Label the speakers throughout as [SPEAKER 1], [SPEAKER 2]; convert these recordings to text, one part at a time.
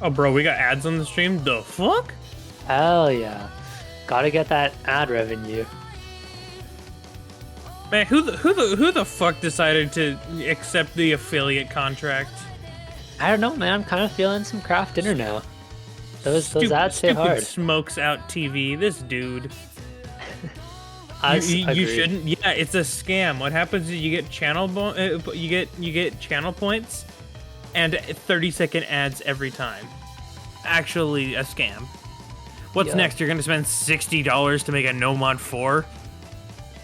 [SPEAKER 1] Oh, bro, we got ads on the stream. The fuck?
[SPEAKER 2] Hell yeah. Gotta get that ad revenue.
[SPEAKER 1] Man, who the fuck decided to accept the affiliate contract?
[SPEAKER 2] I don't know, man. I'm kind of feeling some craft dinner now. Those ads hit
[SPEAKER 1] Stupid
[SPEAKER 2] hard.
[SPEAKER 1] smokes out TV. This dude. You
[SPEAKER 2] Agree.
[SPEAKER 1] shouldn't. Yeah, it's a scam. What happens is you get you get channel points, and 30-second ads every time. Actually, a scam. What's next? You're gonna spend $60 to make a No Mod 4?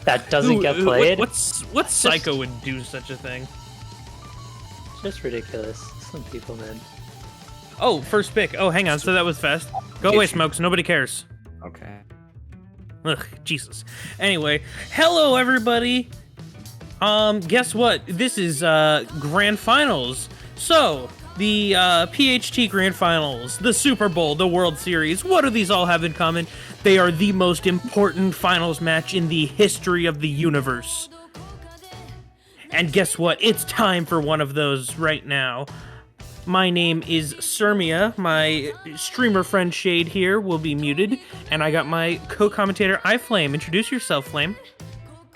[SPEAKER 2] That doesn't get played.
[SPEAKER 1] What psycho would do such a thing?
[SPEAKER 2] Just ridiculous. Some people, man.
[SPEAKER 1] Oh, first pick. Oh, hang on. So that was fast. Go away, Smokes. Nobody cares.
[SPEAKER 3] Okay.
[SPEAKER 1] Ugh, Jesus. Anyway, hello everybody. Guess what? This is Grand Finals. So, the PHT Grand Finals, the Super Bowl, the World Series. What do these all have in common? They are the most important finals match in the history of the universe. And guess what? It's time for one of those right now. My name is Sermia. My streamer friend Shade here will be muted. And I got my co-commentator iFlame. Introduce yourself, Flame.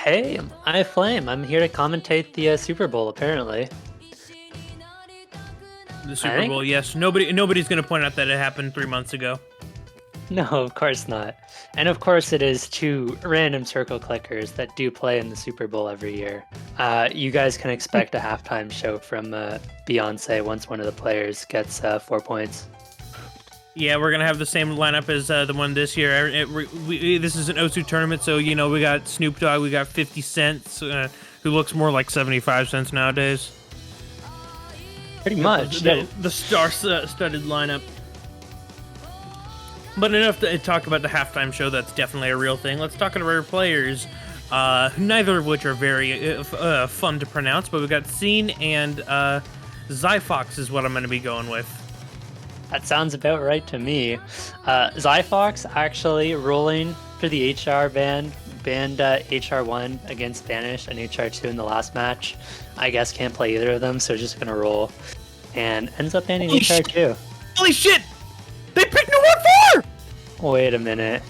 [SPEAKER 2] Hey, I'm Flame. I'm here to commentate the Super Bowl, apparently.
[SPEAKER 1] The Super Bowl, yes. Nobody's going to point out that it happened 3 months ago.
[SPEAKER 2] No, of course not. And of course it is two random circle clickers that do play in the Super Bowl every year. You guys can expect a halftime show from Beyonce once one of the players gets 4 points.
[SPEAKER 1] Yeah, we're going to have the same lineup as the one this year. This is an Osu tournament, so, you know, we got Snoop Dogg, we got 50 Cent, who looks more like 75 cents nowadays.
[SPEAKER 2] Pretty much.
[SPEAKER 1] The star-studded lineup. But enough to talk about the halftime show. That's definitely a real thing. Let's talk about our players, neither of which are very fun to pronounce, but we've got seeeen and Xyphox is what I'm going to be going with.
[SPEAKER 2] That sounds about right to me. Xyphox actually rolling for the HR banned HR1 against Spanish and HR2 in the last match. I guess can't play either of them, so just gonna roll. And ends up banning HR2.
[SPEAKER 1] Holy shit! They picked No Mod 4!
[SPEAKER 2] Wait a minute.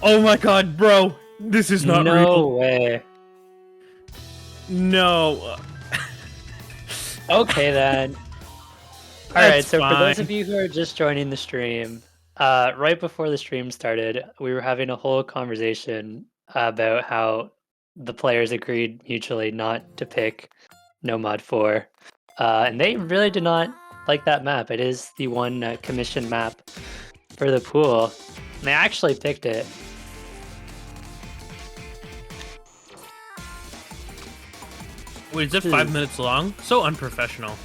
[SPEAKER 1] Oh my god, bro. This is not real.
[SPEAKER 2] No way.
[SPEAKER 1] No.
[SPEAKER 2] Okay then. Alright, so
[SPEAKER 1] fine.
[SPEAKER 2] for those of you who are just joining the stream, right before the stream started, we were having a whole conversation about how the players agreed mutually not to pick No Mod 4. And they really did not like that map. It is the one commission map for the pool. And they actually picked it.
[SPEAKER 1] Wait, is it 5 minutes long? So unprofessional.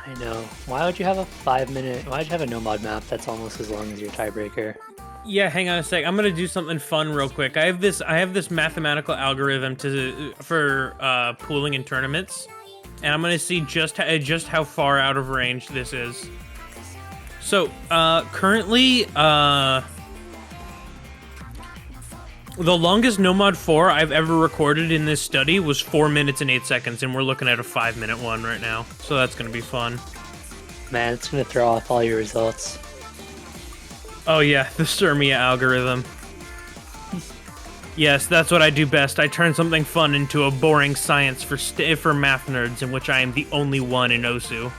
[SPEAKER 2] I know. Why would you have a 5-minute... Why would you have a No Mod map that's almost as long as your tiebreaker?
[SPEAKER 1] Yeah, hang on a sec. I'm gonna do something fun real quick. I have this mathematical algorithm for pooling in tournaments, and I'm gonna see just how far out of range this is. So currently, the longest No Mod 4 I've ever recorded in this study was 4 minutes and 8 seconds, and we're looking at a 5-minute one right now. So that's gonna be fun.
[SPEAKER 2] Man, it's gonna throw off all your results.
[SPEAKER 1] Oh yeah, the Sermia algorithm. Yes, that's what I do best. I turn something fun into a boring science for math nerds, in which I am the only one in Osu.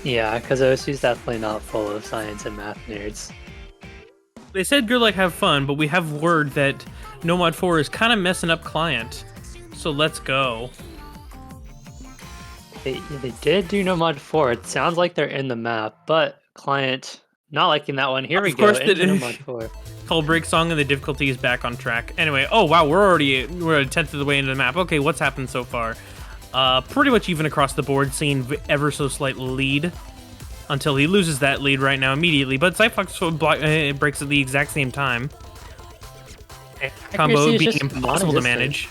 [SPEAKER 2] Yeah, because Osu's definitely not full of science and math nerds.
[SPEAKER 1] They said good luck, have fun, but we have word that No Mod 4 is kind of messing up client. So let's go.
[SPEAKER 2] They did do No Mod 4. It sounds like they're in the map, but client not liking that one. Here we go. Into No Mod 4.
[SPEAKER 1] Cold break song and the difficulty is back on track. Anyway, oh wow, we're a tenth of the way into the map. Okay, what's happened so far? Pretty much even across the board, seeing ever so slight lead until he loses that lead right now immediately. But Xyphox breaks at the exact same time. Combo being impossible to manage.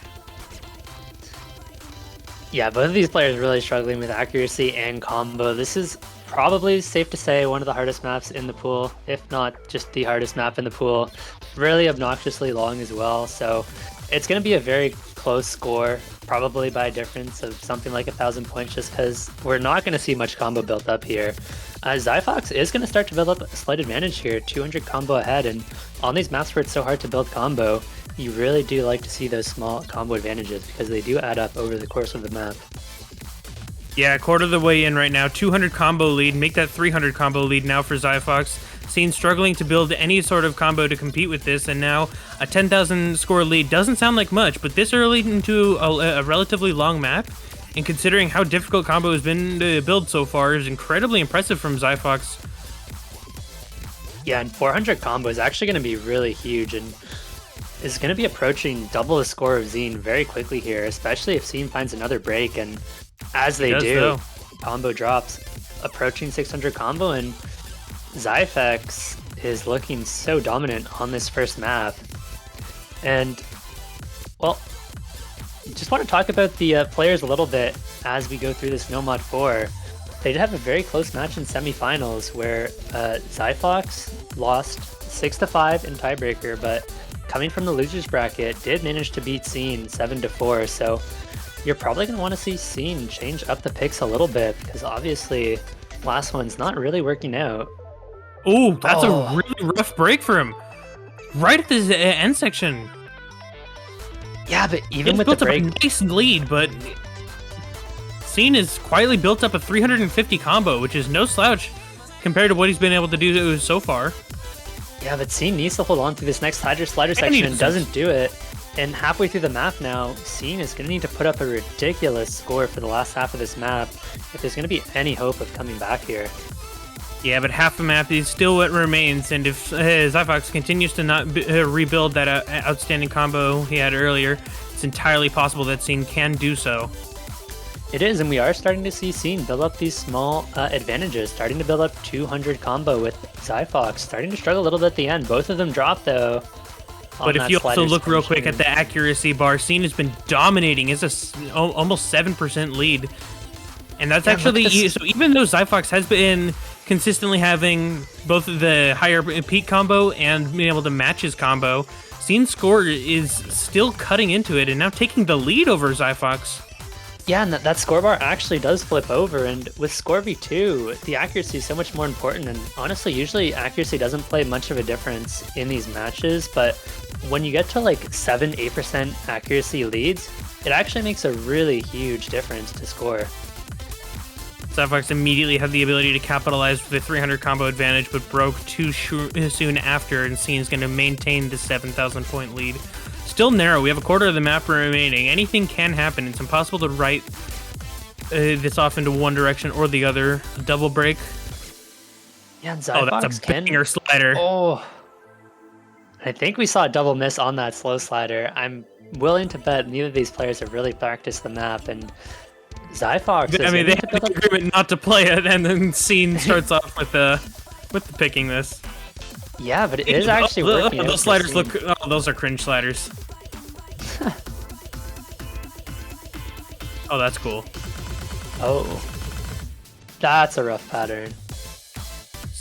[SPEAKER 2] Yeah, both of these players are really struggling with accuracy and combo. This is probably safe to say one of the hardest maps in the pool, if not just the hardest map in the pool. Really obnoxiously long as well, so it's going to be a very close score, probably by a difference of something like 1,000 points, just because we're not going to see much combo built up here. Xyphox is going to start to build up a slight advantage here, 200 combo ahead, and on these maps where it's so hard to build combo, you really do like to see those small combo advantages because they do add up over the course of the map.
[SPEAKER 1] Yeah, quarter of the way in right now, 200 combo lead, make that 300 combo lead now for Xyphox. Seen struggling to build any sort of combo to compete with this, and now a 10,000 score lead doesn't sound like much, but this early into a relatively long map, and considering how difficult combo has been to build so far, is incredibly impressive from Xyphox.
[SPEAKER 2] Yeah, and 400 combo is actually going to be really huge, and is going to be approaching double the score of Xyphox very quickly here, especially if Xyphox finds another break, and as they do, combo drops, approaching 600 combo, and Xyphox is looking so dominant on this first map. And, well, just want to talk about the players a little bit as we go through this No Mod 4. They did have a very close match in semifinals where Xyphox lost 6-5 in tiebreaker, but coming from the losers bracket, did manage to beat seeeen 7-4. So you're probably going to want to see seeeen change up the picks a little bit because obviously last one's not really working out.
[SPEAKER 1] Oh, that's a really rough break for him. Right at the end section.
[SPEAKER 2] Yeah, but even with the break,
[SPEAKER 1] up a nice lead, but seeeen has quietly built up a 350 combo, which is no slouch compared to what he's been able to do so far.
[SPEAKER 2] Yeah, but seein needs to hold on through this next slider section and doesn't do it. And halfway through the map now, seeeen is going to need to put up a ridiculous score for the last half of this map if there's going to be any hope of coming back here.
[SPEAKER 1] Yeah, but half the map is still what remains, and if Xyphox continues to not rebuild that outstanding combo he had earlier, it's entirely possible that seeeen can do so.
[SPEAKER 2] It is, and we are starting to see seeeen build up these small advantages, starting to build up 200 combo with Xyphox, starting to struggle a little bit at the end. Both of them drop, though.
[SPEAKER 1] But if you also look real quick at the accuracy bar, seeeen has been dominating. It's almost 7% lead. And that's actually, so even though Xyphox has been consistently having both the higher peak combo and being able to match his combo, seeen's score is still cutting into it and now taking the lead over Xyphox.
[SPEAKER 2] Yeah, and that score bar actually does flip over, and with score v2, the accuracy is so much more important, and honestly, usually accuracy doesn't play much of a difference in these matches, but when you get to like 7-8% accuracy leads, it actually makes a really huge difference to score.
[SPEAKER 1] Xyphox immediately had the ability to capitalize with the 300 combo advantage, but broke too soon after, and seeen's going to maintain the 7,000 point lead. Still narrow. We have a quarter of the map remaining. Anything can happen. It's impossible to write this off into one direction or the other. A double break.
[SPEAKER 2] Yeah, and Xyphox
[SPEAKER 1] that's a banger slider.
[SPEAKER 2] Oh, I think we saw a double miss on that slow slider. I'm willing to bet neither of these players have really practiced the map, and Xyphox.
[SPEAKER 1] I mean, they have the agreement not to play it, and then seeeen starts off with the picking this.
[SPEAKER 2] Yeah, but it is actually working.
[SPEAKER 1] Those sliders look. Oh, those are cringe sliders. Oh, that's cool.
[SPEAKER 2] Oh, that's a rough pattern.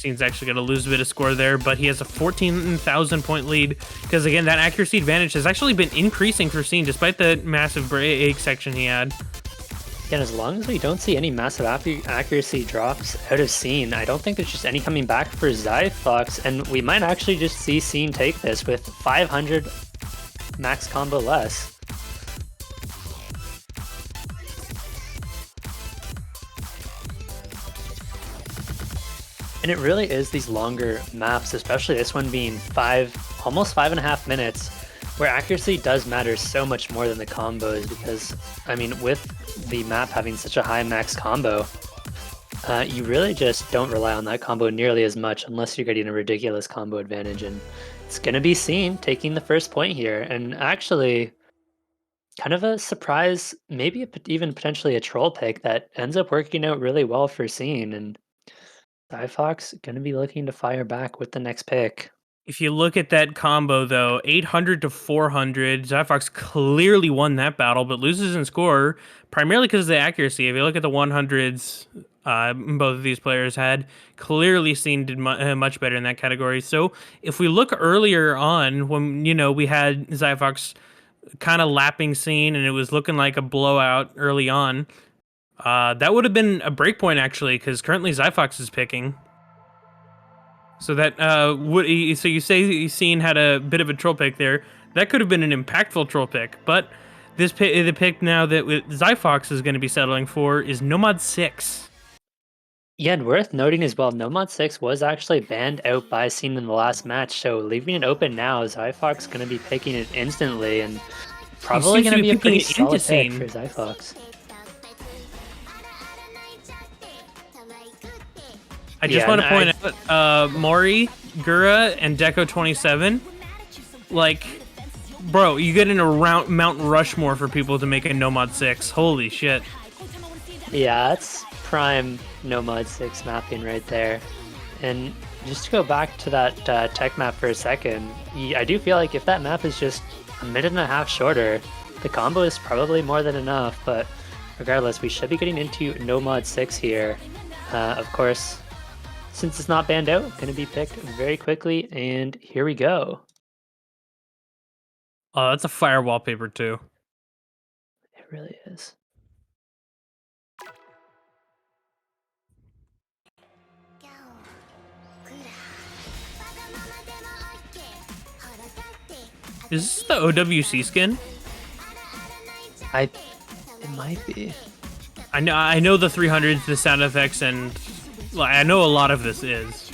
[SPEAKER 1] seeen's actually going to lose a bit of score there, but he has a 14,000 point lead because, again, that accuracy advantage has actually been increasing for seeen despite the massive break section he had.
[SPEAKER 2] And as long as we don't see any massive accuracy drops out of seeen, I don't think there's just any coming back for Xyphox, and we might actually just see seeen take this with 500 max combo less. And it really is these longer maps, especially this one being almost 5.5 minutes, where accuracy does matter so much more than the combos, because, I mean, with the map having such a high max combo, you really just don't rely on that combo nearly as much unless you're getting a ridiculous combo advantage, and it's going to be seeen taking the first point here, and actually kind of a surprise, maybe even potentially a troll pick that ends up working out really well for seeen, and Xyphox going to be looking to fire back with the next pick.
[SPEAKER 1] If you look at that combo, though, 800 to 400, Xyphox clearly won that battle, but loses in score primarily because of the accuracy. If you look at the 100s, both of these players had, clearly seeen did much better in that category. So if we look earlier on, when we had Xyphox kind of lapping scene, and it was looking like a blowout early on. That would have been a breakpoint actually, because currently Xyphox is picking. So that so you say Seeeen had a bit of a troll pick there. That could have been an impactful troll pick, but the pick now that Xyphox is going to be settling for is Nomad 6.
[SPEAKER 2] Yeah, and worth noting as well, Nomad 6 was actually banned out by Seeeen in the last match, so leaving it open now, Xyphox going to be picking it instantly, and probably going to be a pretty solid pick for Xyphox.
[SPEAKER 1] I just want to point out, Mori, Gura, and Deco27, like, bro, you get in a Mount Rushmore for people to make a Nomad 6. Holy shit.
[SPEAKER 2] Yeah, that's prime Nomad 6 mapping right there. And just to go back to that tech map for a second, I do feel like if that map is just a minute and a half shorter, the combo is probably more than enough, but regardless, we should be getting into Nomad 6 here. Of course, since it's not banned out, going to be picked very quickly, and here we go.
[SPEAKER 1] Oh, that's a fire wallpaper too.
[SPEAKER 2] It really is.
[SPEAKER 1] Is this the OWC skin?
[SPEAKER 2] It might be.
[SPEAKER 1] I know the 300s, the sound effects, and I know a lot of this is.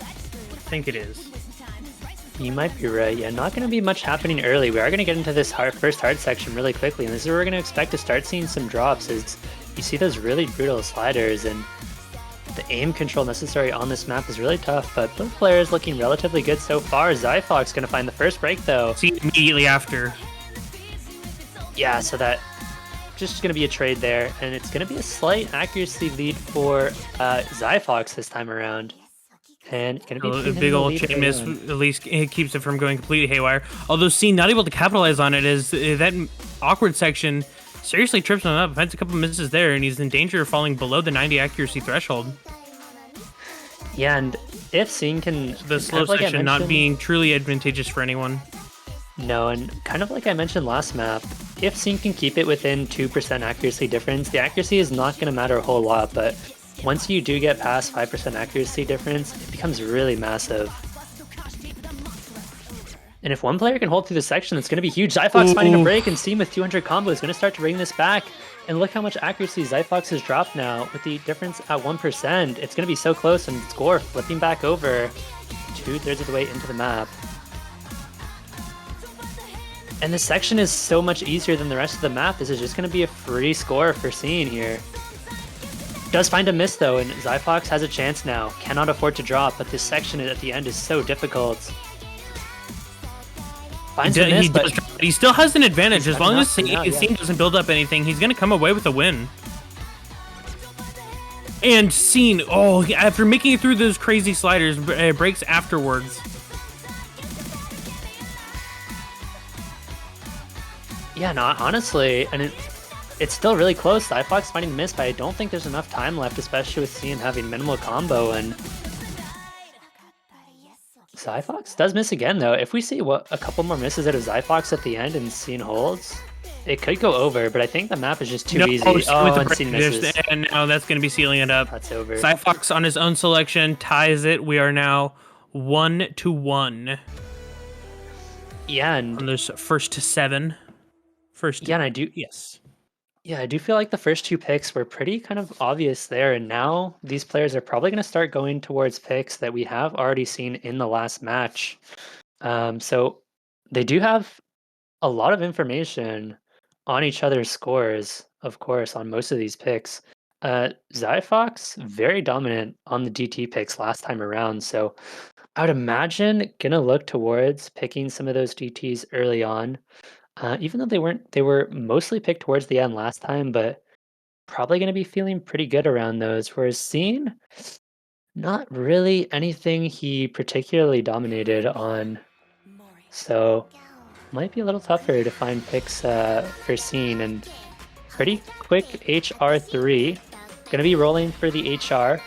[SPEAKER 1] I think it is.
[SPEAKER 2] You might be right. Yeah, not going to be much happening early. We are going to get into this first hard section really quickly, and this is where we're going to expect to start seeing some drops as you see those really brutal sliders, and the aim control necessary on this map is really tough, but both players looking relatively good so far. Xyphox going to find the first break, though.
[SPEAKER 1] See, immediately after.
[SPEAKER 2] Yeah, so that just going to be a trade there, and it's going to be a slight accuracy lead for Xyphox this time around. And going to be
[SPEAKER 1] a big old chain miss, at least it keeps it from going completely haywire. Although Seeeen not able to capitalize on it, as that awkward section seriously trips him up, finds a couple misses there, and he's in danger of falling below the 90 accuracy threshold.
[SPEAKER 2] Yeah, and if Seeeen can...
[SPEAKER 1] The slow section not being truly advantageous for anyone.
[SPEAKER 2] No, and kind of like I mentioned last map, if Seeeen can keep it within 2% accuracy difference, the accuracy is not going to matter a whole lot, but once you do get past 5% accuracy difference, it becomes really massive. And if one player can hold through the section, it's going to be huge. Xyphox finding a break, and Seeeen with 200 combo is going to start to bring this back. And look how much accuracy Xyphox has dropped now with the difference at 1%. It's going to be so close, and score flipping back over 2/3 of the way into the map. And this section is so much easier than the rest of the map. This is just going to be a free score for Seeeen here. Does find a miss though, and Xyphox has a chance now. Cannot afford to drop, but this section at the end is so difficult. Finds a miss, but
[SPEAKER 1] he still has an advantage. As long as Seeeen doesn't build up anything, he's going to come away with a win. And Seeeen, oh, after making it through those crazy sliders, breaks afterwards.
[SPEAKER 2] Yeah, no, honestly, and it's still really close. Xyphox finding the miss, but I don't think there's enough time left, especially with Seeeen having minimal combo, and Xyphox does miss again, though. If we see a couple more misses out of Xyphox at the end and Seeeen holds, it could go over, but I think the map is just too easy.
[SPEAKER 1] And Seeeen misses. And now that's going to be sealing it up.
[SPEAKER 2] That's over.
[SPEAKER 1] Xyphox on his own selection ties it. We are now 1-1.
[SPEAKER 2] Yeah, and
[SPEAKER 1] on those first 7.
[SPEAKER 2] Yeah, and I do feel like the first 2 picks were pretty kind of obvious there, and now these players are probably going to start going towards picks that we have already seen in the last match. So they do have a lot of information on each other's scores, of course, on most of these picks. Xyphox, very dominant on the DT picks last time around, so I would imagine going to look towards picking some of those DTs early on. Even though they were mostly picked towards the end last time, but probably going to be feeling pretty good around those. Whereas Seeeen, not really anything he particularly dominated on. So might be a little tougher to find picks for Seeeen, and pretty quick HR3. Going to be rolling for the HR.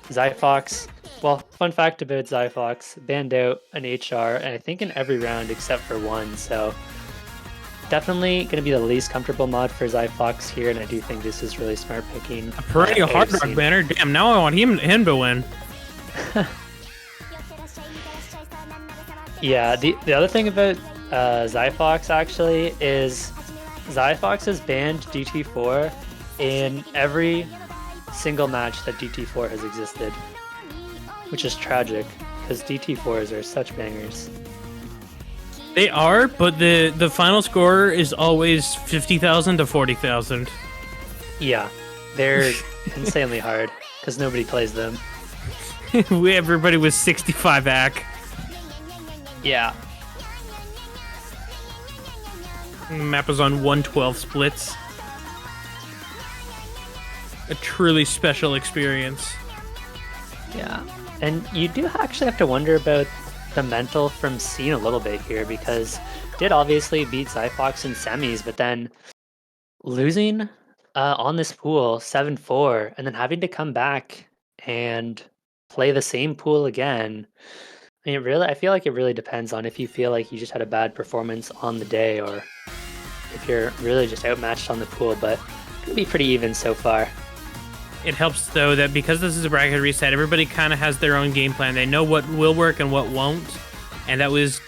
[SPEAKER 2] Xyphox Well, fun fact about Xyphox, banned out an HR, and I think in every round except for one, so definitely going to be the least comfortable mod for Xyphox here, and I do think this is really smart picking.
[SPEAKER 1] A perennial Hard Rock banner. Damn, now I want him to win.
[SPEAKER 2] Yeah, the other thing about Xyphox actually is Xyphox has banned DT4 in every single match that DT4 has existed, which is tragic because DT4s are such bangers.
[SPEAKER 1] They are, but the final score is always 50,000 to 40,000.
[SPEAKER 2] Yeah, they're insanely hard because nobody plays them.
[SPEAKER 1] Everybody was 65 AC.
[SPEAKER 2] Yeah.
[SPEAKER 1] Map is on 112 splits. A truly special experience.
[SPEAKER 2] Yeah, and you do actually have to wonder about the mental from seeeen a little bit here, because did obviously beat Xyphox in semis, but then losing on this pool 7-4 and then having to come back and play the same pool again. I mean, really, I feel like it really depends on if you feel like you just had a bad performance on the day or if you're really just outmatched on the pool, but it could be pretty even so far.
[SPEAKER 1] It helps, though, that because this is a bracket reset, everybody kind of has their own game plan. They know what will work and what won't. And that was,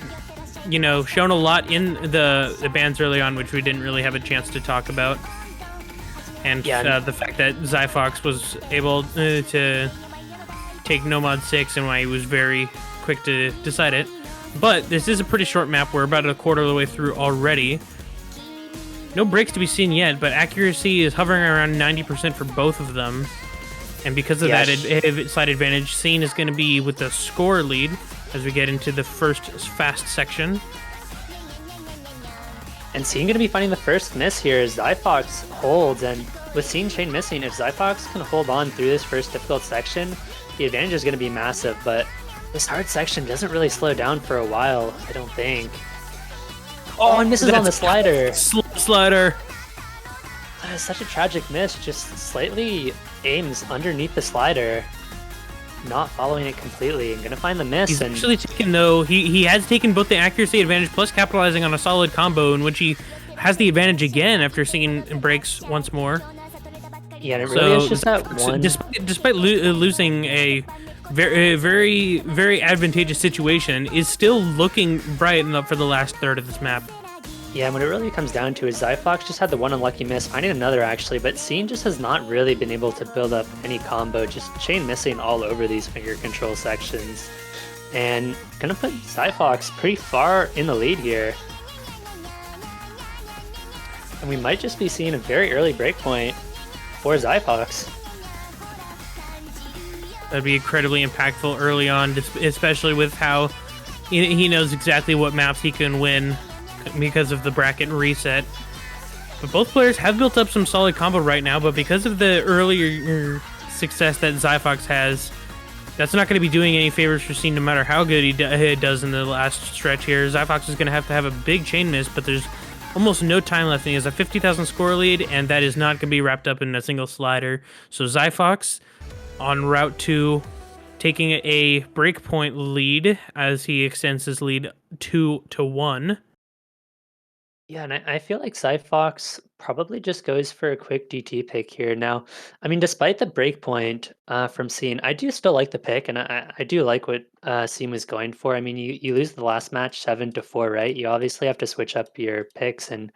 [SPEAKER 1] you know, shown a lot in the bans early on, which we didn't really have a chance to talk about. And yeah, the fact that Xyphox was able to take No Mod 6 and why he was very quick to decide it. But this is a pretty short map. We're about a quarter of the way through already. No breaks to be seen yet, but accuracy is hovering around 90% for both of them. And because of that side advantage, seeeen is going to be with the score lead as we get into the first fast section.
[SPEAKER 2] And seeeen going to be finding the first miss here as Xyphox holds, and with seeeen chain missing, if Xyphox can hold on through this first difficult section, the advantage is going to be massive, but this hard section doesn't really slow down for a while, I don't think. Oh, and misses on the slider.
[SPEAKER 1] Slider.
[SPEAKER 2] That is such a tragic miss. Just slightly aims underneath the slider, not following it completely, and gonna find the miss.
[SPEAKER 1] He's actually taken, though, he has taken both the accuracy advantage plus capitalizing on a solid combo in which he has the advantage again after seeing breaks once more.
[SPEAKER 2] Yeah, and it really is just that one.
[SPEAKER 1] Despite losing a very, very advantageous situation, is still looking bright enough for the last third of this map.
[SPEAKER 2] Yeah, and what it really comes down to is Xyphox just had the one unlucky miss, finding another actually, but seeeen just has not really been able to build up any combo, just chain missing all over these finger control sections. And gonna put Xyphox pretty far in the lead here. And we might just be seeing a very early breakpoint for Xyphox.
[SPEAKER 1] That'd be incredibly impactful early on, especially with how he knows exactly what maps he can win because of the bracket reset. But both players have built up some solid combo right now, but because of the earlier success that Xyphox has, that's not going to be doing any favors for seeeen no matter how good he does in the last stretch here. Xyphox is going to have a big chain miss, but there's almost no time left, and he has a 50,000 score lead, and that is not going to be wrapped up in a single slider. So Xyphox on route to taking a breakpoint lead as he extends his lead 2-1.
[SPEAKER 2] Yeah, and I feel like Xyphox probably just goes for a quick DT pick here. Now, I mean, despite the breakpoint from seeeen, I do still like the pick, and I do like what seeeen was going for. I mean, you lose the last match 7-4, right? You obviously have to switch up your picks, and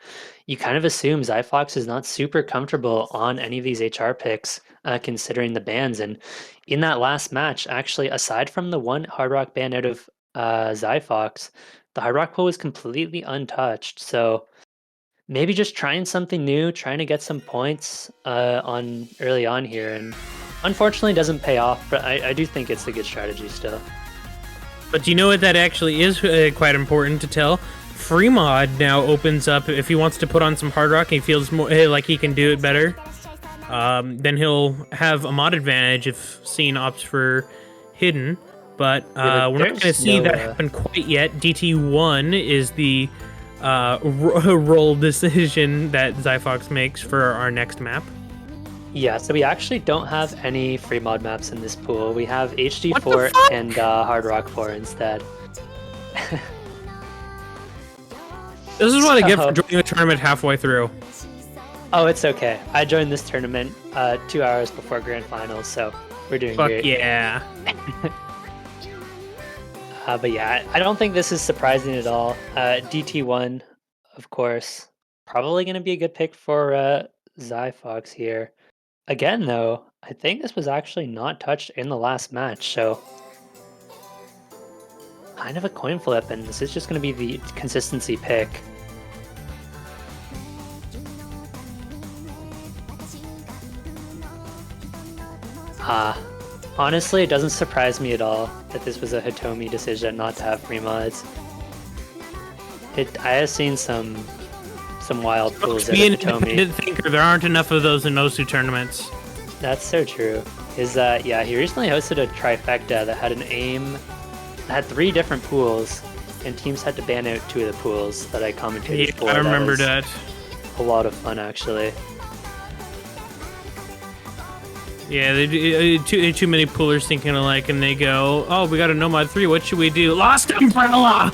[SPEAKER 2] you kind of assume Xyphox is not super comfortable on any of these HR picks, considering the bans. And in that last match, actually, aside from the one Hard Rock ban out of Xyphox, the Hard Rock pool was completely untouched. So maybe just trying something new, trying to get some points on early on here, and unfortunately doesn't pay off, but I do think it's a good strategy still.
[SPEAKER 1] But do you know what that actually is quite important to tell? Free mod now opens up if he wants to put on some Hard Rock and he feels more like he can do it better. Then he'll have a mod advantage if seeeen opts for hidden. But we're not going to see that happen quite yet. DT1 is the roll decision that Xyphox makes for our next map.
[SPEAKER 2] Yeah, so we actually don't have any free mod maps in this pool. We have
[SPEAKER 1] What the
[SPEAKER 2] HD4 and
[SPEAKER 1] fuck?
[SPEAKER 2] Hard Rock 4 instead.
[SPEAKER 1] This is what I get for
[SPEAKER 2] So,
[SPEAKER 1] joining the tournament halfway through.
[SPEAKER 2] oh, it's okay. I joined this tournament 2 hours before Grand Finals, so we're doing
[SPEAKER 1] Fuck
[SPEAKER 2] great.
[SPEAKER 1] yeah.
[SPEAKER 2] But yeah, I don't think this is surprising at all. DT1, of course, probably going to be a good pick for Xyphox here. Again, though, I think this was actually not touched in the last match, so kind of a coin flip, and this is just going to be the consistency pick. Honestly, it doesn't surprise me at all that this was a Hitomi decision not to have free mods. I have seen some wild pools at
[SPEAKER 1] Being an
[SPEAKER 2] Hitomi.
[SPEAKER 1] independent thinker, there aren't enough of those in Osu tournaments.
[SPEAKER 2] That's so true. Yeah, he recently hosted a trifecta that had an aim, that had 3 different pools, and teams had to ban out 2 of the pools that I commentated
[SPEAKER 1] Yeah,
[SPEAKER 2] for.
[SPEAKER 1] I remember that.
[SPEAKER 2] A lot of fun, actually.
[SPEAKER 1] Yeah, they do, too many poolers thinking alike, and they go, "Oh, we got a Nomad 3. What should we do? Lost Umbrella."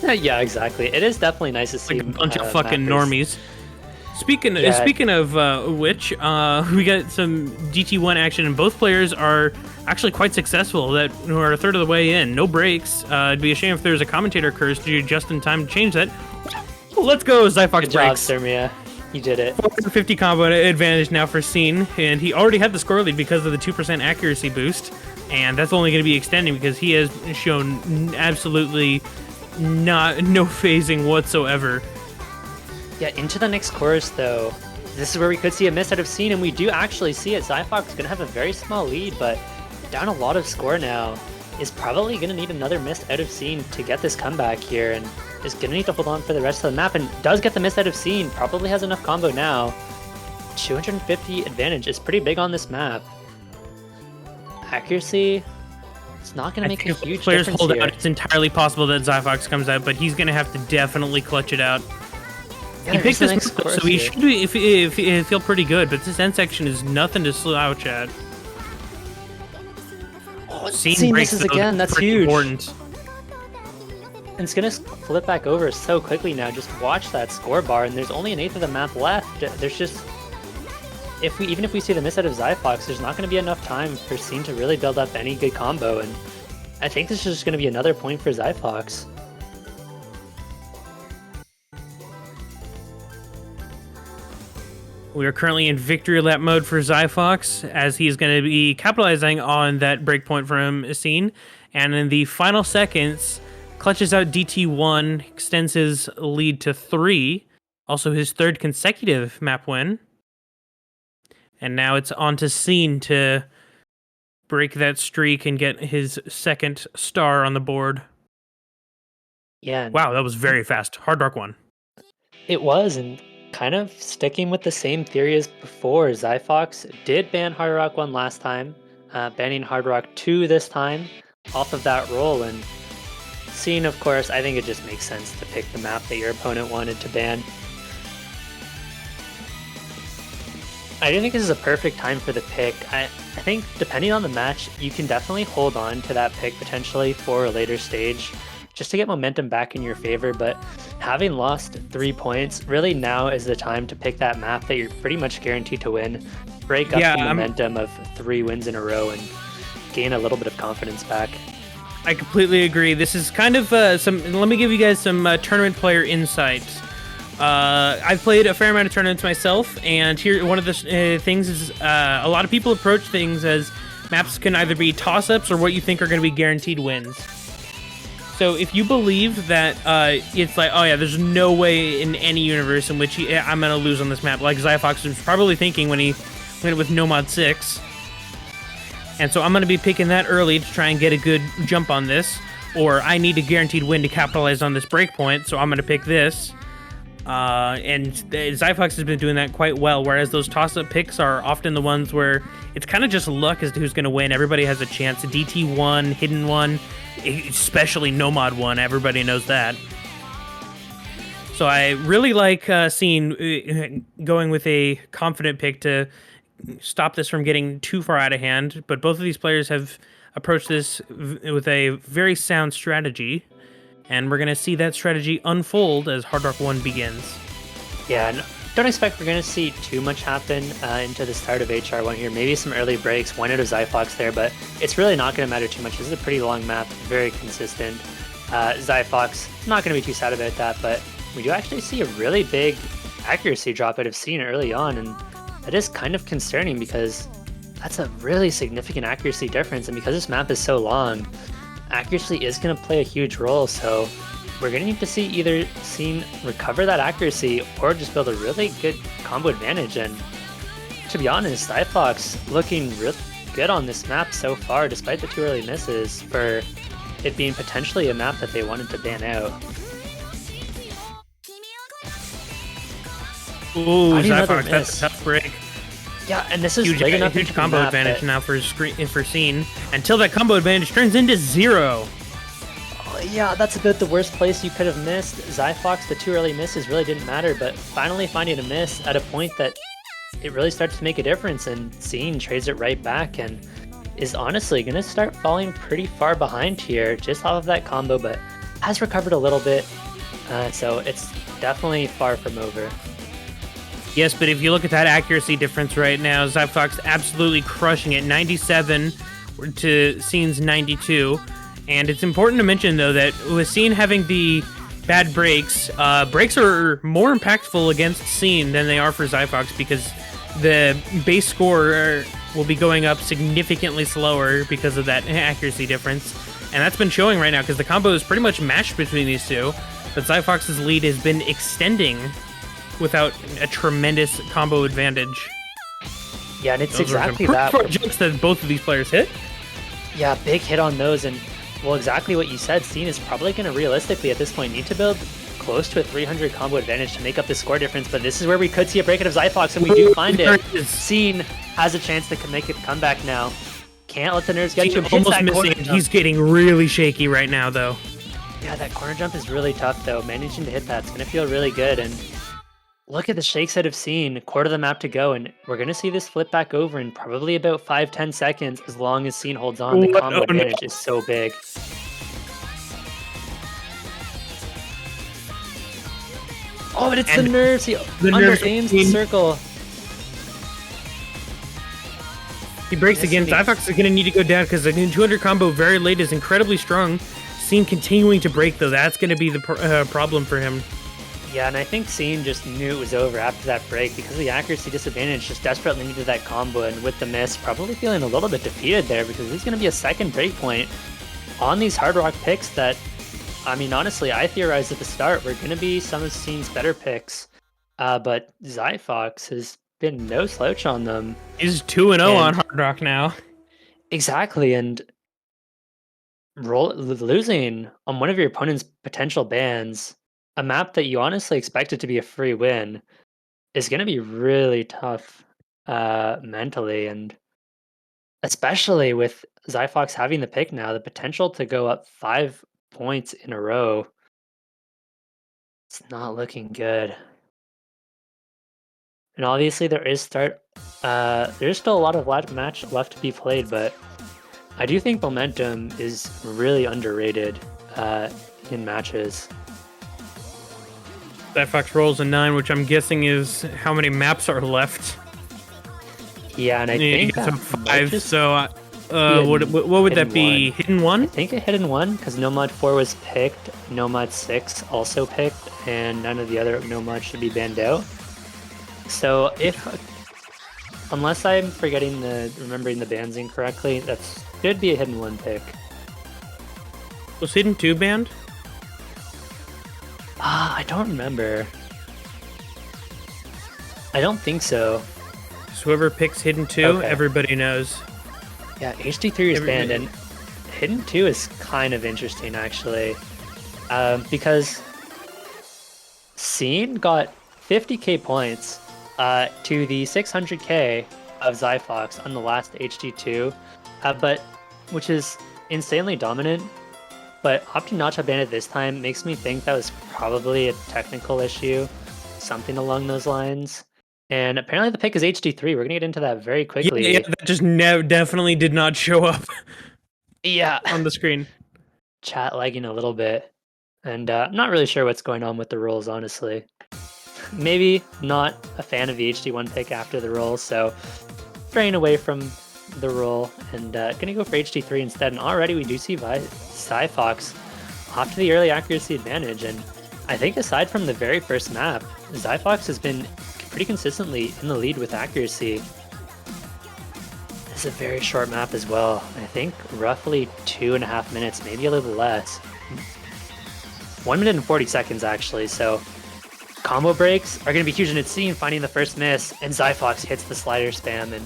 [SPEAKER 2] Yeah, exactly. It is definitely nice to see
[SPEAKER 1] Like a bunch of fucking
[SPEAKER 2] mappers.
[SPEAKER 1] normies. Speaking of which, we got some DT1 action, and both players are actually quite successful. That are a third of the way in, no breaks. It'd be a shame if there was a commentator curse to do just in time to change that. Well, let's go, Xyphox
[SPEAKER 2] Good job,
[SPEAKER 1] breaks.
[SPEAKER 2] Sermia. You did it.
[SPEAKER 1] 450 combo advantage now for Seeeen, and he already had the score lead because of the 2% accuracy boost, and that's only going to be extending because he has shown absolutely no phasing whatsoever.
[SPEAKER 2] Yeah, into the next course, though. This is where we could see a miss out of Seeeen, and we do actually see it. Xyphox is going to have a very small lead, but down a lot of score now. Is probably going to need another miss out of Seeeen to get this comeback here, and is going to need to hold on for the rest of the map, and does get the miss out of Seeeen. Probably has enough combo now. 250 advantage is pretty big on this map. Accuracy, it's not going to make a huge
[SPEAKER 1] players
[SPEAKER 2] difference
[SPEAKER 1] hold
[SPEAKER 2] here.
[SPEAKER 1] out. It's entirely possible that Xyphox comes out, but he's going to have to definitely clutch it out.
[SPEAKER 2] Yeah,
[SPEAKER 1] He picked
[SPEAKER 2] the
[SPEAKER 1] this
[SPEAKER 2] next
[SPEAKER 1] map,
[SPEAKER 2] course
[SPEAKER 1] so he
[SPEAKER 2] here.
[SPEAKER 1] should be, if feel pretty good, but this end section is nothing to slouch at.
[SPEAKER 2] Seeing
[SPEAKER 1] breaks,
[SPEAKER 2] misses
[SPEAKER 1] though,
[SPEAKER 2] again, that's
[SPEAKER 1] pretty
[SPEAKER 2] huge.
[SPEAKER 1] important.
[SPEAKER 2] And it's gonna flip back over so quickly now. Just watch that score bar, and there's only an eighth of the map left. There's just, even if we see the miss out of Xyphox, there's not gonna be enough time for Seeeen to really build up any good combo, and I think this is just gonna be another point for Xyphox.
[SPEAKER 1] We are currently in victory lap mode for Xyphox, as he's going to be capitalizing on that breakpoint from Seeeen, and in the final seconds, clutches out DT1, extends his lead to 3, also his 3rd consecutive map win. And now it's on to Seeeen to break that streak and get his 2nd star on the board.
[SPEAKER 2] Yeah.
[SPEAKER 1] Wow, that was very fast. Hard Rock 1.
[SPEAKER 2] It was, and kind of sticking with the same theory as before, Xyphox did ban Hard Rock 1 last time, banning Hard Rock 2 this time off of that roll, and Seeeen, of course, I think it just makes sense to pick the map that your opponent wanted to ban. I do think this is a perfect time for the pick. I think depending on the match, you can definitely hold on to that pick potentially for a later stage, just to get momentum back in your favor, but having lost 3 points, really now is the time to pick that map that you're pretty much guaranteed to win, break up the momentum of 3 wins in a row, and gain a little bit of confidence back.
[SPEAKER 1] I completely agree. This is kind of let me give you guys some tournament player insight. I've played a fair amount of tournaments myself, and here one of the things is a lot of people approach things as maps can either be toss-ups or what you think are going to be guaranteed wins. So if you believe that it's like, oh yeah, there's no way in any universe in which I'm going to lose on this map, like Xyphox was probably thinking when he went with Nomad 6. And so I'm going to be picking that early to try and get a good jump on this, or I need a guaranteed win to capitalize on this breakpoint, so I'm going to pick this. And Xyphox has been doing that quite well, whereas those toss-up picks are often the ones where it's kind of just luck as to who's going to win. Everybody has a chance. DT1, Hidden 1, especially Nomad 1, everybody knows that. So I really like seeing going with a confident pick to stop this from getting too far out of hand. But both of these players have approached this with a very sound strategy, and we're gonna see that strategy unfold as Hard Rock 1 begins.
[SPEAKER 2] Yeah, and don't expect we're going to see too much happen into the start of HR1 here. Maybe some early breaks, one out of Xyphox there, but it's really not going to matter too much. This is a pretty long map, very consistent. Xyphox, not going to be too sad about that, but we do actually see a really big accuracy drop out of seeeen early on, and that is kind of concerning because that's a really significant accuracy difference, and because this map is so long, accuracy is going to play a huge role, so we're going to need to see either seeeen recover that accuracy or just build a really good combo advantage. And to be honest, Xyphox looking really good on this map so far, despite the 2 early misses, for it being potentially a map that they wanted to ban out.
[SPEAKER 1] Ooh, Xyphox, that's a tough break.
[SPEAKER 2] Yeah, and this is
[SPEAKER 1] huge,
[SPEAKER 2] big enough
[SPEAKER 1] huge combo advantage now for seeeen until that combo advantage turns into 0.
[SPEAKER 2] Yeah, that's about the worst place you could have missed. Xyphox, the 2 early misses really didn't matter, but finally finding a miss at a point that it really starts to make a difference, and seeeen trades it right back and is honestly going to start falling pretty far behind here just off of that combo, but has recovered a little bit, so it's definitely far from over.
[SPEAKER 1] Yes, but if you look at that accuracy difference right now, Xyphox absolutely crushing it, 97 to seeen's 92. And it's important to mention, though, that with seeeen having the bad breaks, breaks are more impactful against seeeen than they are for Xyphox, because the base score will be going up significantly slower because of that accuracy difference. And that's been showing right now, because the combo is pretty much matched between these two. But Xyphox's lead has been extending without a tremendous combo advantage.
[SPEAKER 2] Yeah, and it's exactly that.
[SPEAKER 1] Jumps that both of these players hit.
[SPEAKER 2] Yeah, big hit on those, and well, exactly what you said. Seeeen is probably going to realistically at this point need to build close to a 300 combo advantage to make up the score difference, but this is where we could see a break out of Xyphox, and we do find it. Seeeen has a chance to make a comeback now. Can't let the nerves get you.
[SPEAKER 1] Almost missing. He's getting really shaky right now, though.
[SPEAKER 2] Yeah, that corner jump is really tough, though. Managing to hit that's going to feel really good, and look at the shakes out of seeeen. Quarter of the map to go, and we're going to see this flip back over in probably about 5-10 seconds as long as seeeen holds on. The combo advantage is so big. Oh, but it's the nerves. He under-aims the circle.
[SPEAKER 1] He breaks again. Xyphox is going to need to go down because the 200 combo very late is incredibly strong. Seeeen continuing to break, though, that's going to be the problem for him.
[SPEAKER 2] Yeah, and I think seeeen just knew it was over after that break because of the accuracy disadvantage, just desperately needed that combo, and with the miss, probably feeling a little bit defeated there because there's going to be a second break point on these Hard Rock picks that, I mean, honestly, I theorized at the start were going to be some of seeen's better picks, but Xyphox has been no slouch on them.
[SPEAKER 1] He's 2-0 on Hard Rock now.
[SPEAKER 2] Exactly, and losing on one of your opponent's potential bans, a map that you honestly expected to be a free win, is going to be really tough mentally, and especially with Xyphox having the pick now, the potential to go up 5 points in a row, it's not looking good. And obviously there is there's still a lot of match left to be played, but I do think momentum is really underrated in matches.
[SPEAKER 1] Xyphox rolls a 9, which I'm guessing is how many maps are left.
[SPEAKER 2] Yeah, and I think that's
[SPEAKER 1] 5. So, what would that be? Hidden 1?
[SPEAKER 2] I think a hidden 1 because Nomad 4 was picked, Nomad 6 also picked, and none of the other Nomads should be banned out. So unless I'm remembering the bans incorrectly, that should be a hidden 1 pick.
[SPEAKER 1] Was hidden 2 banned?
[SPEAKER 2] I don't remember. I don't think so.
[SPEAKER 1] So whoever picks hidden 2, everybody knows.
[SPEAKER 2] Yeah, HD3 is banned, and hidden 2 is kind of interesting actually, because seeen got 50k points to the 600k of Xyphox on the last HD2, but which is insanely dominant. But opting not to ban it this time makes me think that was probably a technical issue, something along those lines. And apparently the pick is HD3. We're gonna get into that very
[SPEAKER 1] Yeah,
[SPEAKER 2] quickly.
[SPEAKER 1] that just definitely did not show up
[SPEAKER 2] Yeah.
[SPEAKER 1] on the screen.
[SPEAKER 2] Chat lagging a little bit. And I'm not really sure what's going on with the rolls, honestly. Maybe not a fan of the HD1 pick after the roll, so straying away from the roll and gonna go for HD3 instead. And already we do see Xyphox off to the early accuracy advantage. And I think aside from the very first map, Xyphox has been pretty consistently in the lead with accuracy. This is a very short map as well. I think roughly 2.5 minutes, maybe a little less. 1 minute and 40 seconds actually, so combo breaks are going to be huge, and it's seeeen finding the first miss, and Xyphox hits the slider spam, and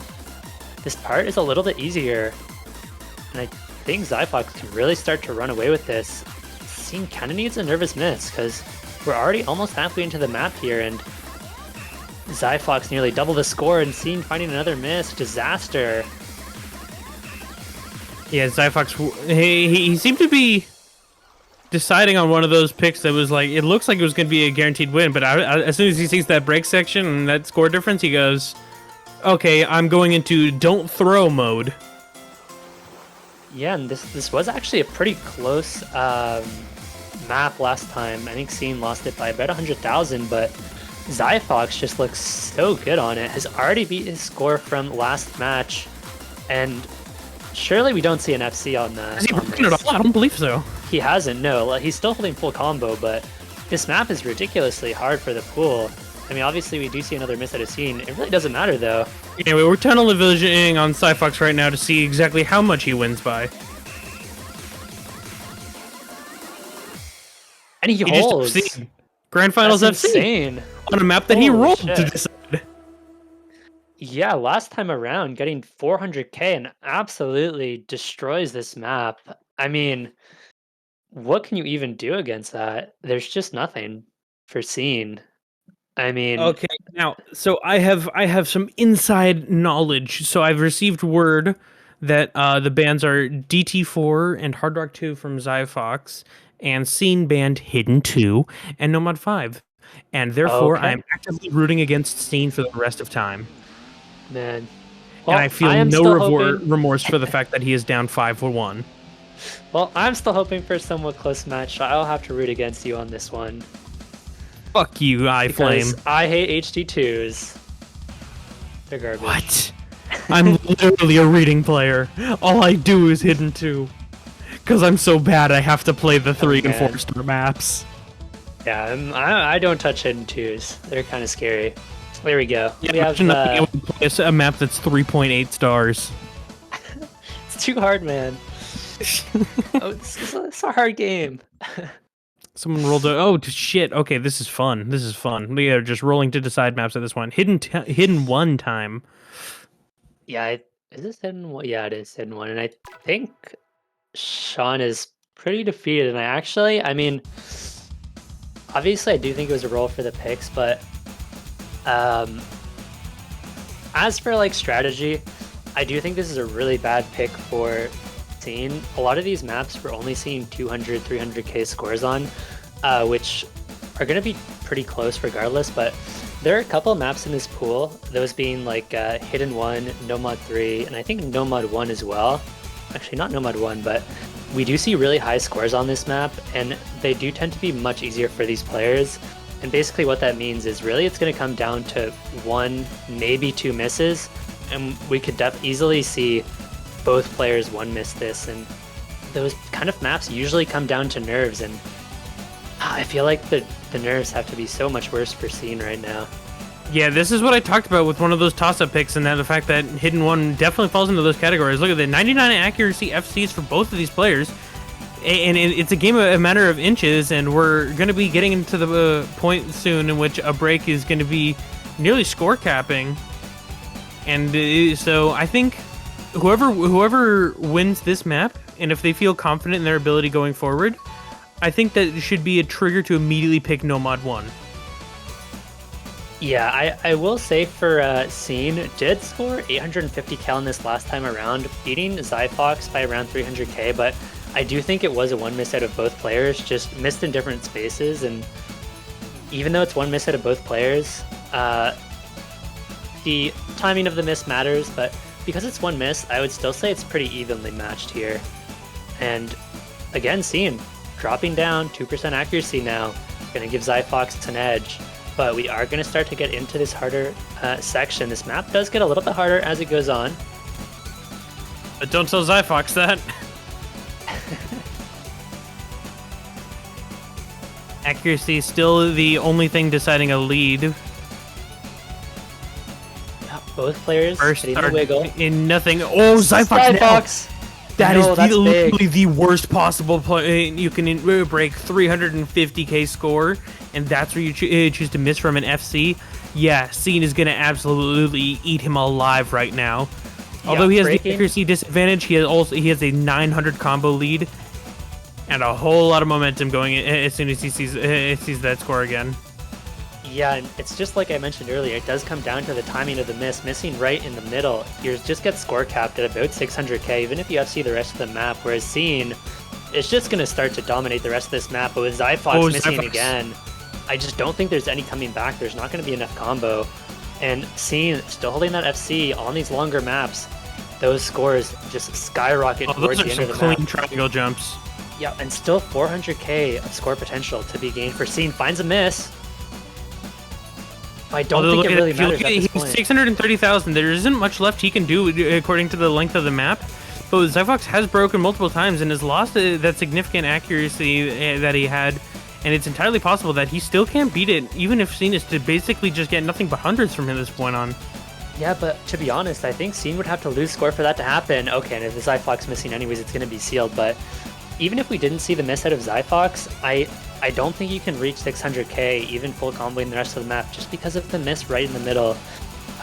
[SPEAKER 2] this part is a little bit easier. And I think Xyphox can really start to run away with this. Seeeen kind of needs a nervous miss, because we're already almost halfway into the map here, and Xyphox nearly double the score, and Seeeen finding another miss. Disaster.
[SPEAKER 1] Yeah, Xyphox, he seemed to be deciding on one of those picks that was like, it looks like it was going to be a guaranteed win, but as soon as he sees that break section and that score difference, he goes, okay, I'm going into don't throw mode.
[SPEAKER 2] Yeah, and this was actually a pretty close map last time. I think Seeeen lost it by about 100,000, but Xyphox just looks so good on it. Has already beat his score from last match, and surely we don't see an FC on that.
[SPEAKER 1] Has he broken it all? I don't believe so.
[SPEAKER 2] He hasn't, no. He's still holding full combo, but this map is ridiculously hard for the pool. I mean, obviously we do see another miss out of Seeeen. It really doesn't matter, though.
[SPEAKER 1] Anyway, we're tunnel visioning on Xyphox right now to see exactly how much he wins by.
[SPEAKER 2] And he holds.
[SPEAKER 1] Just FC. Grand Finals
[SPEAKER 2] That's
[SPEAKER 1] FC.
[SPEAKER 2] Insane.
[SPEAKER 1] On a map that he
[SPEAKER 2] Holy
[SPEAKER 1] rolled
[SPEAKER 2] shit.
[SPEAKER 1] to decide.
[SPEAKER 2] Yeah, last time around, getting 400k and absolutely destroys this map. I mean, what can you even do against that? There's just nothing for Seeeen. I mean,
[SPEAKER 1] Okay, now, so I have some inside knowledge. So I've received word that the bands are DT4 and Hard Rock 2 from Xyphox, and Seeeen banned Hidden 2 and Nomad 5. And therefore,
[SPEAKER 2] okay.
[SPEAKER 1] I'm actively rooting against Seeeen for the rest of time.
[SPEAKER 2] Man.
[SPEAKER 1] And I feel remorse for the fact that he is down 5-1.
[SPEAKER 2] Well, I'm still hoping for a somewhat close match, so I'll have to root against you on this one.
[SPEAKER 1] Fuck you, iFlame.
[SPEAKER 2] I hate HD2s. They're garbage.
[SPEAKER 1] What? I'm literally a reading player. All I do is Hidden 2. Because I'm so bad, I have to play the 3 and 4 star maps.
[SPEAKER 2] Yeah, I don't touch Hidden 2s. They're kind of scary. There we go.
[SPEAKER 1] Yeah,
[SPEAKER 2] we have
[SPEAKER 1] a map that's 3.8 stars.
[SPEAKER 2] It's too hard, man. It's a hard game.
[SPEAKER 1] Someone rolled a... Oh, shit. Okay, this is fun. This is fun. We are just rolling to decide maps at this one. Hidden 1 time.
[SPEAKER 2] Yeah, is this Hidden 1? Yeah, it is Hidden 1. And I think Sean is pretty defeated. And I mean, obviously I do think it was a roll for the picks, but as for like strategy, I do think this is a really bad pick for Seeeen. A lot of these maps we're only seeing 200, 300k scores on, which are going to be pretty close regardless, but there are a couple maps in this pool, those being like Hidden 1, Nomad 3, and I think Nomad 1 as well. Actually, not Nomad 1, but we do see really high scores on this map, and they do tend to be much easier for these players. And basically what that means is really it's going to come down to 1, maybe 2 misses, and we could easily see both players 1 miss this, and those kind of maps usually come down to nerves, and I feel like the nerves have to be so much worse for Seeeen right now.
[SPEAKER 1] Yeah, this is what I talked about with one of those toss-up picks, and that the fact that Hidden 1 definitely falls into those categories. Look at the 99 accuracy FCs for both of these players, and it's a game of a matter of inches, and we're going to be getting into the point soon in which a break is going to be nearly score capping. And so I think whoever wins this map, and if they feel confident in their ability going forward, I think that it should be a trigger to immediately pick Nomad 1.
[SPEAKER 2] Yeah, I will say for Seeeen, did score 850 cal in this last time around, beating Xyphox by around 300k, but I do think it was a 1 miss out of both players, just missed in different spaces, and even though it's 1 miss out of both players, the timing of the miss matters, but because it's one miss, I would still say it's pretty evenly matched here. And again, seeeen dropping down 2% accuracy now, gonna give Xyphox an edge. But we are gonna start to get into this harder section. This map does get a little bit harder as it goes on.
[SPEAKER 1] But don't tell Xyphox that. Accuracy is still the only thing deciding a lead.
[SPEAKER 2] Yeah, both players
[SPEAKER 1] First
[SPEAKER 2] hitting the wiggle.
[SPEAKER 1] In nothing. Oh, Xyphox! That is literally the worst possible play. You can break 350k score, and that's where you choose to miss from an FC. Yeah, seeeen is going to absolutely eat him alive right now. Although he has the accuracy disadvantage, he has a 900 combo lead, and a whole lot of momentum going as soon as he sees that score again.
[SPEAKER 2] Yeah, and it's just like I mentioned earlier, it does come down to the timing of the miss. Missing right in the middle, you just get score capped at about 600k, even if you FC the rest of the map, whereas seeeen, it's just going to start to dominate the rest of this map, but with Xyphox missing again, I just don't think there's any coming back. There's not going to be enough combo. And seeing still holding that FC on these longer maps, those scores just skyrocket towards the end of the map.
[SPEAKER 1] Those are some clean triangle jumps.
[SPEAKER 2] Yeah, and still 400k of score potential to be gained for seeing. Finds a miss. I don't think it really matters at this point.
[SPEAKER 1] 630,000. There isn't much left he can do according to the length of the map. But Xyphox has broken multiple times and has lost that significant accuracy that he had. And it's entirely possible that he still can't beat it, even if seeeen is to basically just get nothing but hundreds from him this point on.
[SPEAKER 2] Yeah, but to be honest, I think seeeen would have to lose score for that to happen. Okay, and if the Xyphox missing anyways, it's going to be sealed. But even if we didn't see the miss out of Xyphox, I don't think you can reach 600k, even full comboing the rest of the map, just because of the miss right in the middle.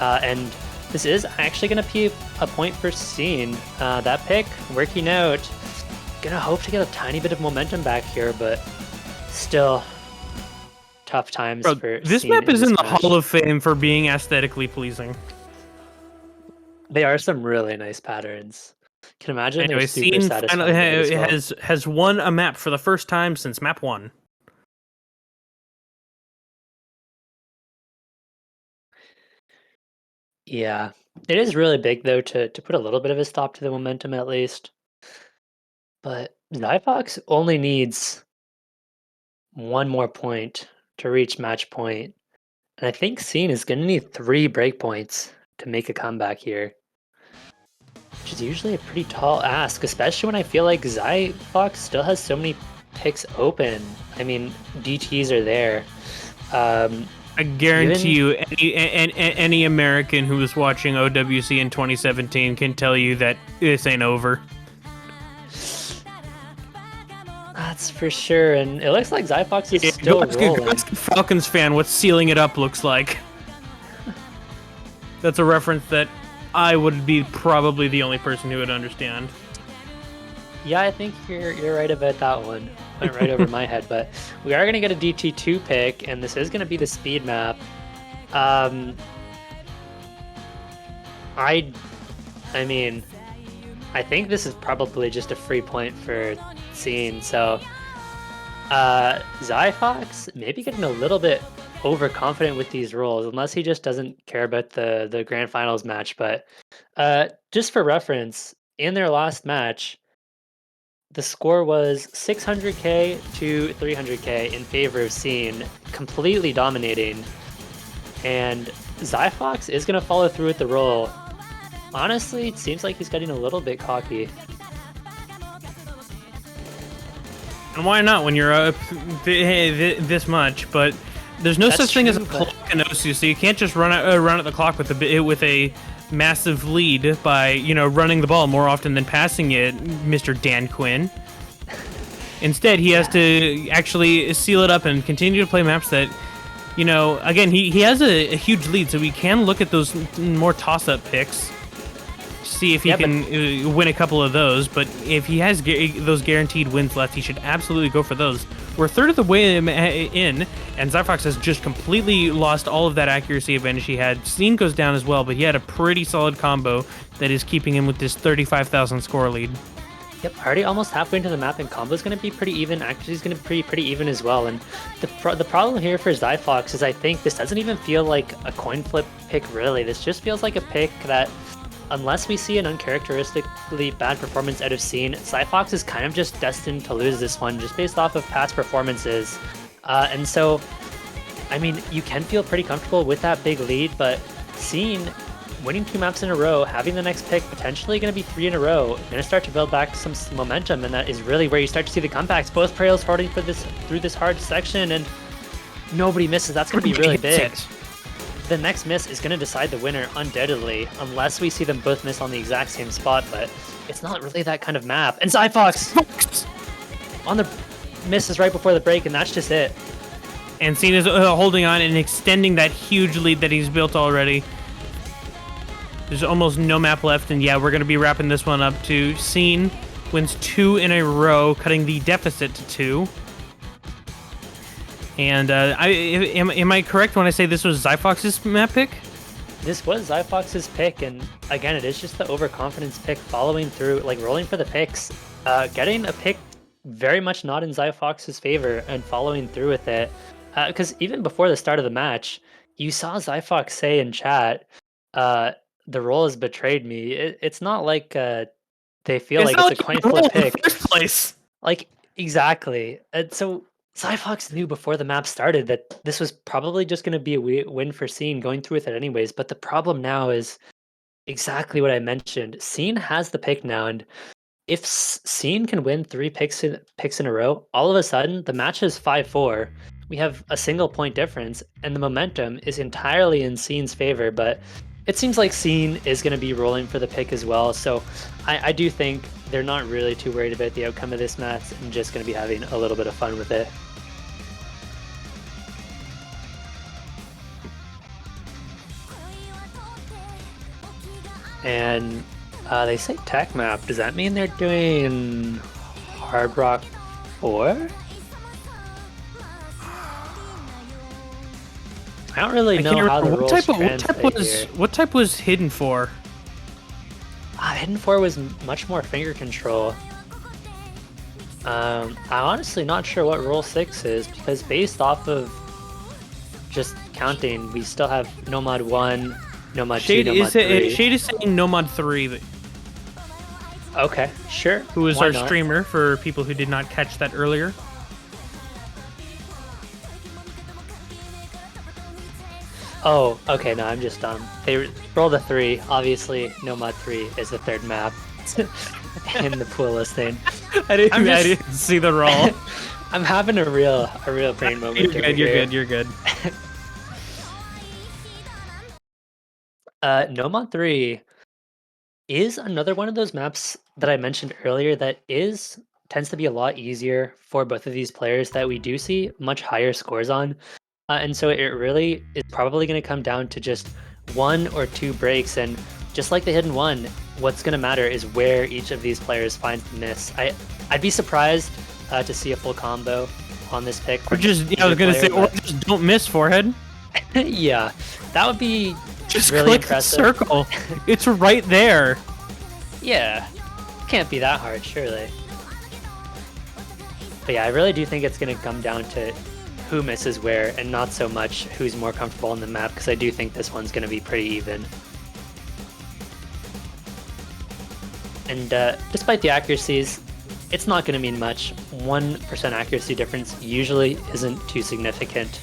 [SPEAKER 2] And this is actually going to be a point for seeeen. That pick working out. Gonna hope to get a tiny bit of momentum back here, but still tough times for
[SPEAKER 1] this
[SPEAKER 2] seeeen
[SPEAKER 1] map is in the
[SPEAKER 2] match.
[SPEAKER 1] Hall of Fame for being aesthetically pleasing.
[SPEAKER 2] They are some really nice patterns. Can imagine
[SPEAKER 1] Anyway,
[SPEAKER 2] they're super satisfying.
[SPEAKER 1] has won a map for the first time since map 1.
[SPEAKER 2] Yeah, it is really big though to put a little bit of a stop to the momentum at least. But Xyphox only needs one more point to reach match point. And I think seeeen is going to need 3 breakpoints to make a comeback here. Which is usually a pretty tall ask, especially when I feel like Xyphox still has so many picks open. I mean, DTs are there.
[SPEAKER 1] I guarantee you, any American who was watching OWC in 2017 can tell you that this ain't over.
[SPEAKER 2] That's for sure, and it looks like Xyphox is still rolling.
[SPEAKER 1] Ask a Falcons fan what sealing it up looks like. That's a reference that I would be probably the only person who would understand.
[SPEAKER 2] Yeah, I think you're right about that one. Went right over my head, but we are going to get a DT2 pick, and this is going to be the speed map. I mean, I think this is probably just a free point for seeeen, so Xyphox maybe getting a little bit overconfident with these rolls, unless he just doesn't care about the grand finals match. But just for reference, in their last match, the score was 600k to 300k in favor of seeeen, completely dominating. And Xyphox is going to follow through with the roll. Honestly, it seems like he's getting a little bit cocky.
[SPEAKER 1] And why not when you're up this much? But there's no such thing as a clock in OSU, so you can't just run at the clock with a massive lead by, running the ball more often than passing it, Mr. Dan Quinn. Instead, he has to actually seal it up and continue to play maps that, again, he has a huge lead, so we can look at those more toss-up picks, see if he can win a couple of those. But if he has those guaranteed wins left, he should absolutely go for those. We're a third of the way in, and Xyphox has just completely lost all of that accuracy advantage he had. Seeeen goes down as well, but he had a pretty solid combo that is keeping him with this 35,000 score lead.
[SPEAKER 2] Yep, already almost halfway into the map, and combo's going to be pretty even. Actually, is going to be pretty even as well. And the problem here for Xyphox is I think this doesn't even feel like a coin flip pick, really. This just feels like a pick that, unless we see an uncharacteristically bad performance out of seeeen, Xyphox is kind of just destined to lose this one, just based off of past performances. And so, I mean, you can feel pretty comfortable with that big lead, but seeeen winning 2 maps in a row, having the next pick potentially going to be 3 in a row, going to start to build back some momentum, and that is really where you start to see the comebacks. Both Prails holding for this through this hard section, and nobody misses. That's going to be really big. The next miss is going to decide the winner undoubtedly, unless we see them both miss on the exact same spot, but it's not really that kind of map. And Xyphox on the misses right before the break, and that's just it.
[SPEAKER 1] And seeeen is holding on and extending that huge lead that he's built already. There's almost no map left, and yeah, we're going to be wrapping this one up to seeeen wins 2 in a row, cutting the deficit to 2. And am I correct when I say this was Xyphox's map pick?
[SPEAKER 2] This was Xyphox's pick, and again, it is just the overconfidence pick following through, like rolling for the picks, getting a pick very much not in Xyphox's favor and following through with it. Because even before the start of the match, you saw Xyphox say in chat, the role has betrayed me. It's not like they feel like it's a coin flip pick.
[SPEAKER 1] In the first place.
[SPEAKER 2] Like, exactly. And so Xyphox knew before the map started that this was probably just going to be a win for seeeen, going through with it anyways. But the problem now is exactly what I mentioned. seeeen has the pick now, and if seeeen can win 3 picks in a row, all of a sudden the match is 5-4. We have a single point difference, and the momentum is entirely in seeen's favor. But it seems like seeeen is going to be rolling for the pick as well, so I do think they're not really too worried about the outcome of this match and just going to be having a little bit of fun with it. And they say tech map. Does that mean they're doing Hard Rock 4? I don't really know how the rules translate here.
[SPEAKER 1] What type was Hidden 4?
[SPEAKER 2] Hidden 4 was much more finger control. I'm honestly not sure what role 6 is, because based off of just counting, we still have Nomad 1, Nomad 2, Nomad 3.
[SPEAKER 1] Shade is saying Nomad 3. But
[SPEAKER 2] okay, sure.
[SPEAKER 1] Who is our streamer, for people who did not catch that earlier.
[SPEAKER 2] Oh, okay, no, I'm just dumb. They rolled a 3. Obviously, Nomad 3 is the 3rd map in the pool listing.
[SPEAKER 1] I didn't see the roll.
[SPEAKER 2] I'm having a real brain moment.
[SPEAKER 1] You're good.
[SPEAKER 2] Nomad 3 is another one of those maps that I mentioned earlier that tends to be a lot easier for both of these players, that we do see much higher scores on. And so it really is probably going to come down to just 1 or 2 breaks, and just like the Hidden 1, what's going to matter is where each of these players finds the miss. I'd be surprised to see a full combo on this pick.
[SPEAKER 1] Or just just don't miss, Forehead.
[SPEAKER 2] Yeah, that would be
[SPEAKER 1] just
[SPEAKER 2] really
[SPEAKER 1] click
[SPEAKER 2] impressive.
[SPEAKER 1] The circle. It's right there.
[SPEAKER 2] Yeah, can't be that hard, surely. But yeah, I really do think it's going to come down to who misses where, and not so much who's more comfortable on the map, because I do think this one's going to be pretty even. And despite the accuracies, it's not going to mean much. 1% accuracy difference usually isn't too significant.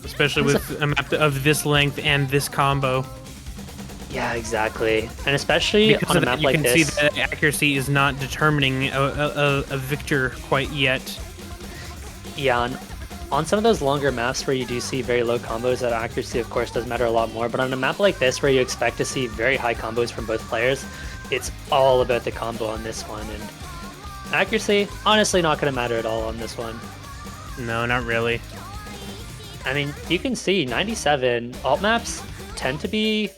[SPEAKER 1] Especially with a map of this length and this combo.
[SPEAKER 2] Yeah, exactly. And especially
[SPEAKER 1] because
[SPEAKER 2] on a map like this.
[SPEAKER 1] You can see that accuracy is not determining a victor quite yet.
[SPEAKER 2] Yeah, on some of those longer maps where you do see very low combos, that accuracy of course does matter a lot more, but on a map like this where you expect to see very high combos from both players, it's all about the combo on this one, and accuracy, honestly not going to matter at all on this one.
[SPEAKER 1] No, not really.
[SPEAKER 2] I mean, you can see 97 alt maps tend to be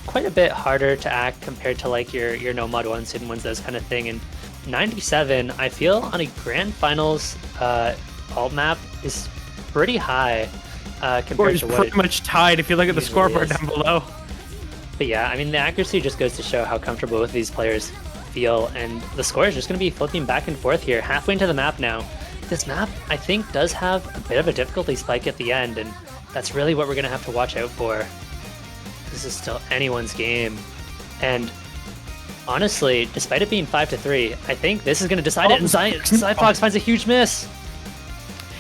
[SPEAKER 2] quite a bit harder to act compared to like your Nomad 1s, Hidden 1s, those kind of thing, and 97, I feel on a Grand Finals alt map is pretty high compared to what
[SPEAKER 1] pretty much tied if you look at the scoreboard down below.
[SPEAKER 2] But yeah, I mean, the accuracy just goes to show how comfortable both these players feel, and the score is just going to be flipping back and forth here. Halfway into the map now. This map, I think, does have a bit of a difficulty spike at the end, and that's really what we're going to have to watch out for. This is still anyone's game. And honestly, despite it being 5-3, I think this is going to decide it, and Xyphox finds a huge miss.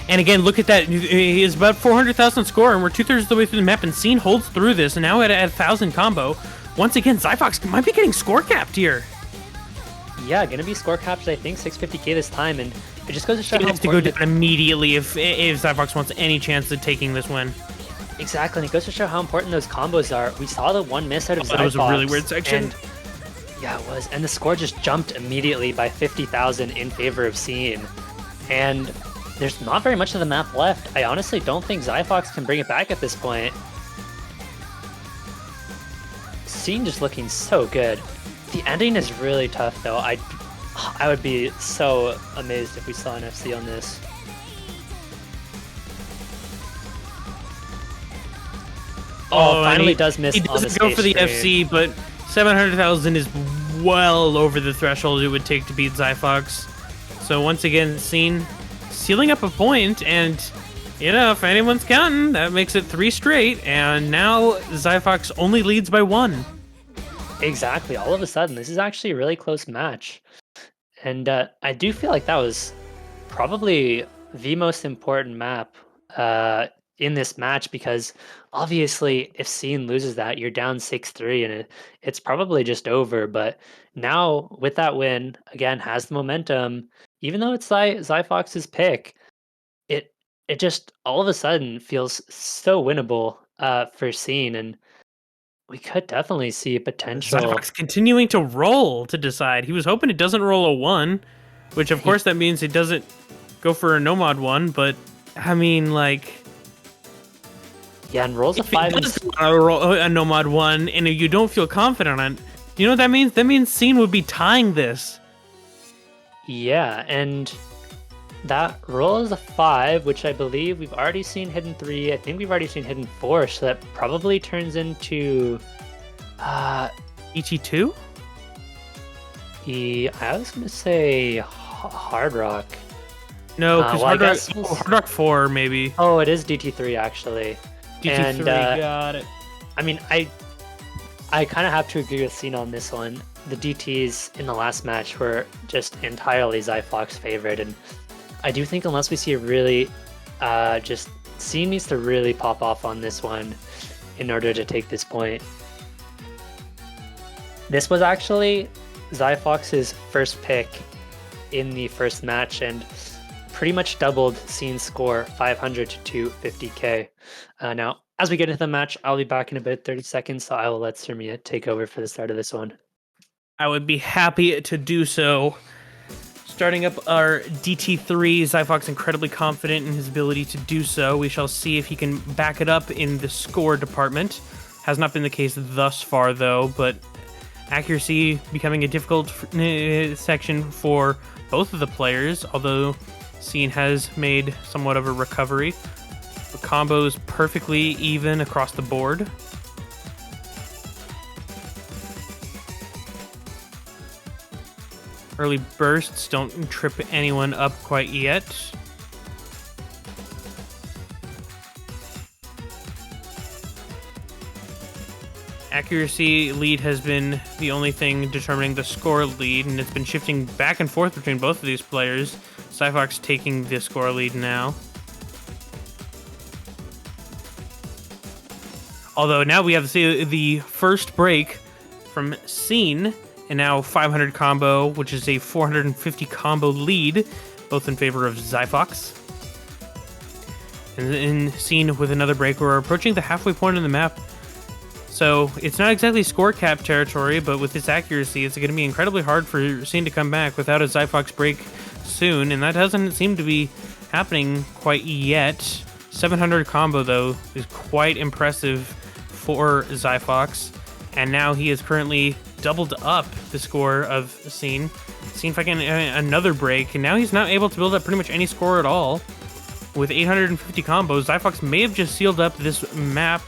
[SPEAKER 1] And again, look at that. He is about 400,000 score, and we're 2/3 of the way through the map, and seeeen holds through this, and now at 1,000 combo. Once again, Xyphox might be getting score capped here.
[SPEAKER 2] Yeah, going to be score capped, I think, 650k this time, and it just goes to show
[SPEAKER 1] he
[SPEAKER 2] how
[SPEAKER 1] has to go down immediately if Xyphox wants any chance of taking this win.
[SPEAKER 2] Exactly, and it goes to show how important those combos are. We saw the one miss out of Xyphox.
[SPEAKER 1] That was a really weird section.
[SPEAKER 2] And, yeah, it was. And the score just jumped immediately by 50,000 in favor of seeeen. And there's not very much of the map left. I honestly don't think Xyphox can bring it back at this point. seeeen just looking so good. The ending is really tough, though. I would be so amazed if we saw an FC on this. Oh, finally does miss. He doesn't
[SPEAKER 1] go for the FC, but 700,000 is well over the threshold it would take to beat Xyphox. So once again, seeeen sealing up a point, and you know, if anyone's counting, that makes it 3 straight, and now Xyphox only leads by 1.
[SPEAKER 2] Exactly. All of a sudden, this is actually a really close match, and I do feel like that was probably the most important map in this match, because obviously if seeeen loses that, you're down 6-3 and it's probably just over. But now with that win, again, has the momentum, even though it's Xyphox's pick, it just all of a sudden feels so winnable for seeeen, and we could definitely see a potential.
[SPEAKER 1] Xyphox continuing to roll to decide. He was hoping it doesn't roll a 1, which of course that means it doesn't go for a no mod 1, but I mean, like,
[SPEAKER 2] yeah, and rolls a 5 and
[SPEAKER 1] a no mod 1, and if you don't feel confident on it, you know what that means? That means seeeen would be tying this.
[SPEAKER 2] Yeah, and that rolls a 5, which I believe we've already seen hidden 3. I think we've already seen hidden 4, so that probably turns into
[SPEAKER 1] ET2?
[SPEAKER 2] I was gonna say Hard Rock.
[SPEAKER 1] No, because Hard Rock 4 maybe.
[SPEAKER 2] Oh, it is DT3 actually.
[SPEAKER 1] DT3, got it.
[SPEAKER 2] I mean, I kind of have to agree with seeeen on this one. The DTs in the last match were just entirely Xyphox favorite, and I do think unless we see a really, just seeeen needs to really pop off on this one in order to take this point. This was actually Xyphox's first pick in the first match, and pretty much doubled seeen's score 500 to 250k. Now, as we get into the match, I'll be back in about 30 seconds, so I will let Surmiya take over for the start of this one.
[SPEAKER 1] I would be happy to do so. Starting up our DT3, Xyphox incredibly confident in his ability to do so. We shall see if he can back it up in the score department. Has not been the case thus far, though, but accuracy becoming a difficult section for both of the players, although seeen has made somewhat of a recovery. The combos perfectly even across the board. Early bursts don't trip anyone up quite yet. Accuracy lead has been the only thing determining the score lead, and it's been shifting back and forth between both of these players. Xyphox taking the score lead now. Although now we have the first break from seeen, and now 500 combo, which is a 450 combo lead, both in favor of Xyphox. And then seeen with another break, we're approaching the halfway point of the map. So it's not exactly score cap territory, but with this accuracy, it's going to be incredibly hard for seeen to come back without a Xyphox break soon, and that doesn't seem to be happening quite yet. 700 combo, though, is quite impressive for Xyphox, and now he is currently doubled up the score of seeen. Seeen fucking another break, and now he's not able to build up pretty much any score at all. With 850 combos, Xyphox may have just sealed up this map.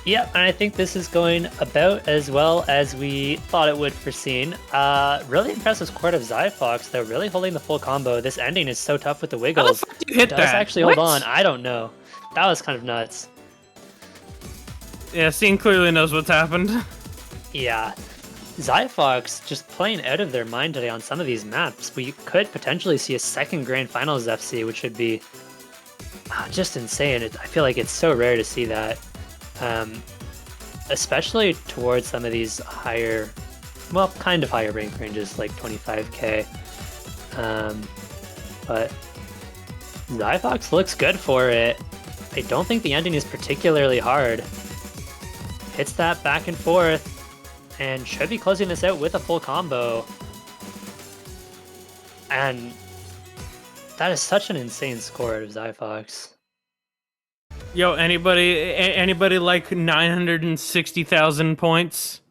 [SPEAKER 2] Yep, and I think this is going about as well as we thought it would for seeeen. Really impressive score of Xyphox, though, really holding the full combo. This ending is so tough with the
[SPEAKER 1] How the
[SPEAKER 2] wiggles.
[SPEAKER 1] fuck do you hit
[SPEAKER 2] Does
[SPEAKER 1] that?
[SPEAKER 2] actually
[SPEAKER 1] What?
[SPEAKER 2] hold on. I don't know. That was kind of nuts.
[SPEAKER 1] Yeah, seeeen clearly knows what's happened.
[SPEAKER 2] Yeah. Xyphox just playing out of their mind today on some of these maps. We could potentially see a second Grand Finals FC, which would be just insane. I feel like it's so rare to see that. Especially towards some of these higher, well, kind of higher rank ranges like 25k. But Xyphox looks good for it. I don't think the ending is particularly hard. Hits that back and forth and should be closing this out with a full combo. And that is such an insane score out of Xyphox.
[SPEAKER 1] Yo, anybody like 960,000 points?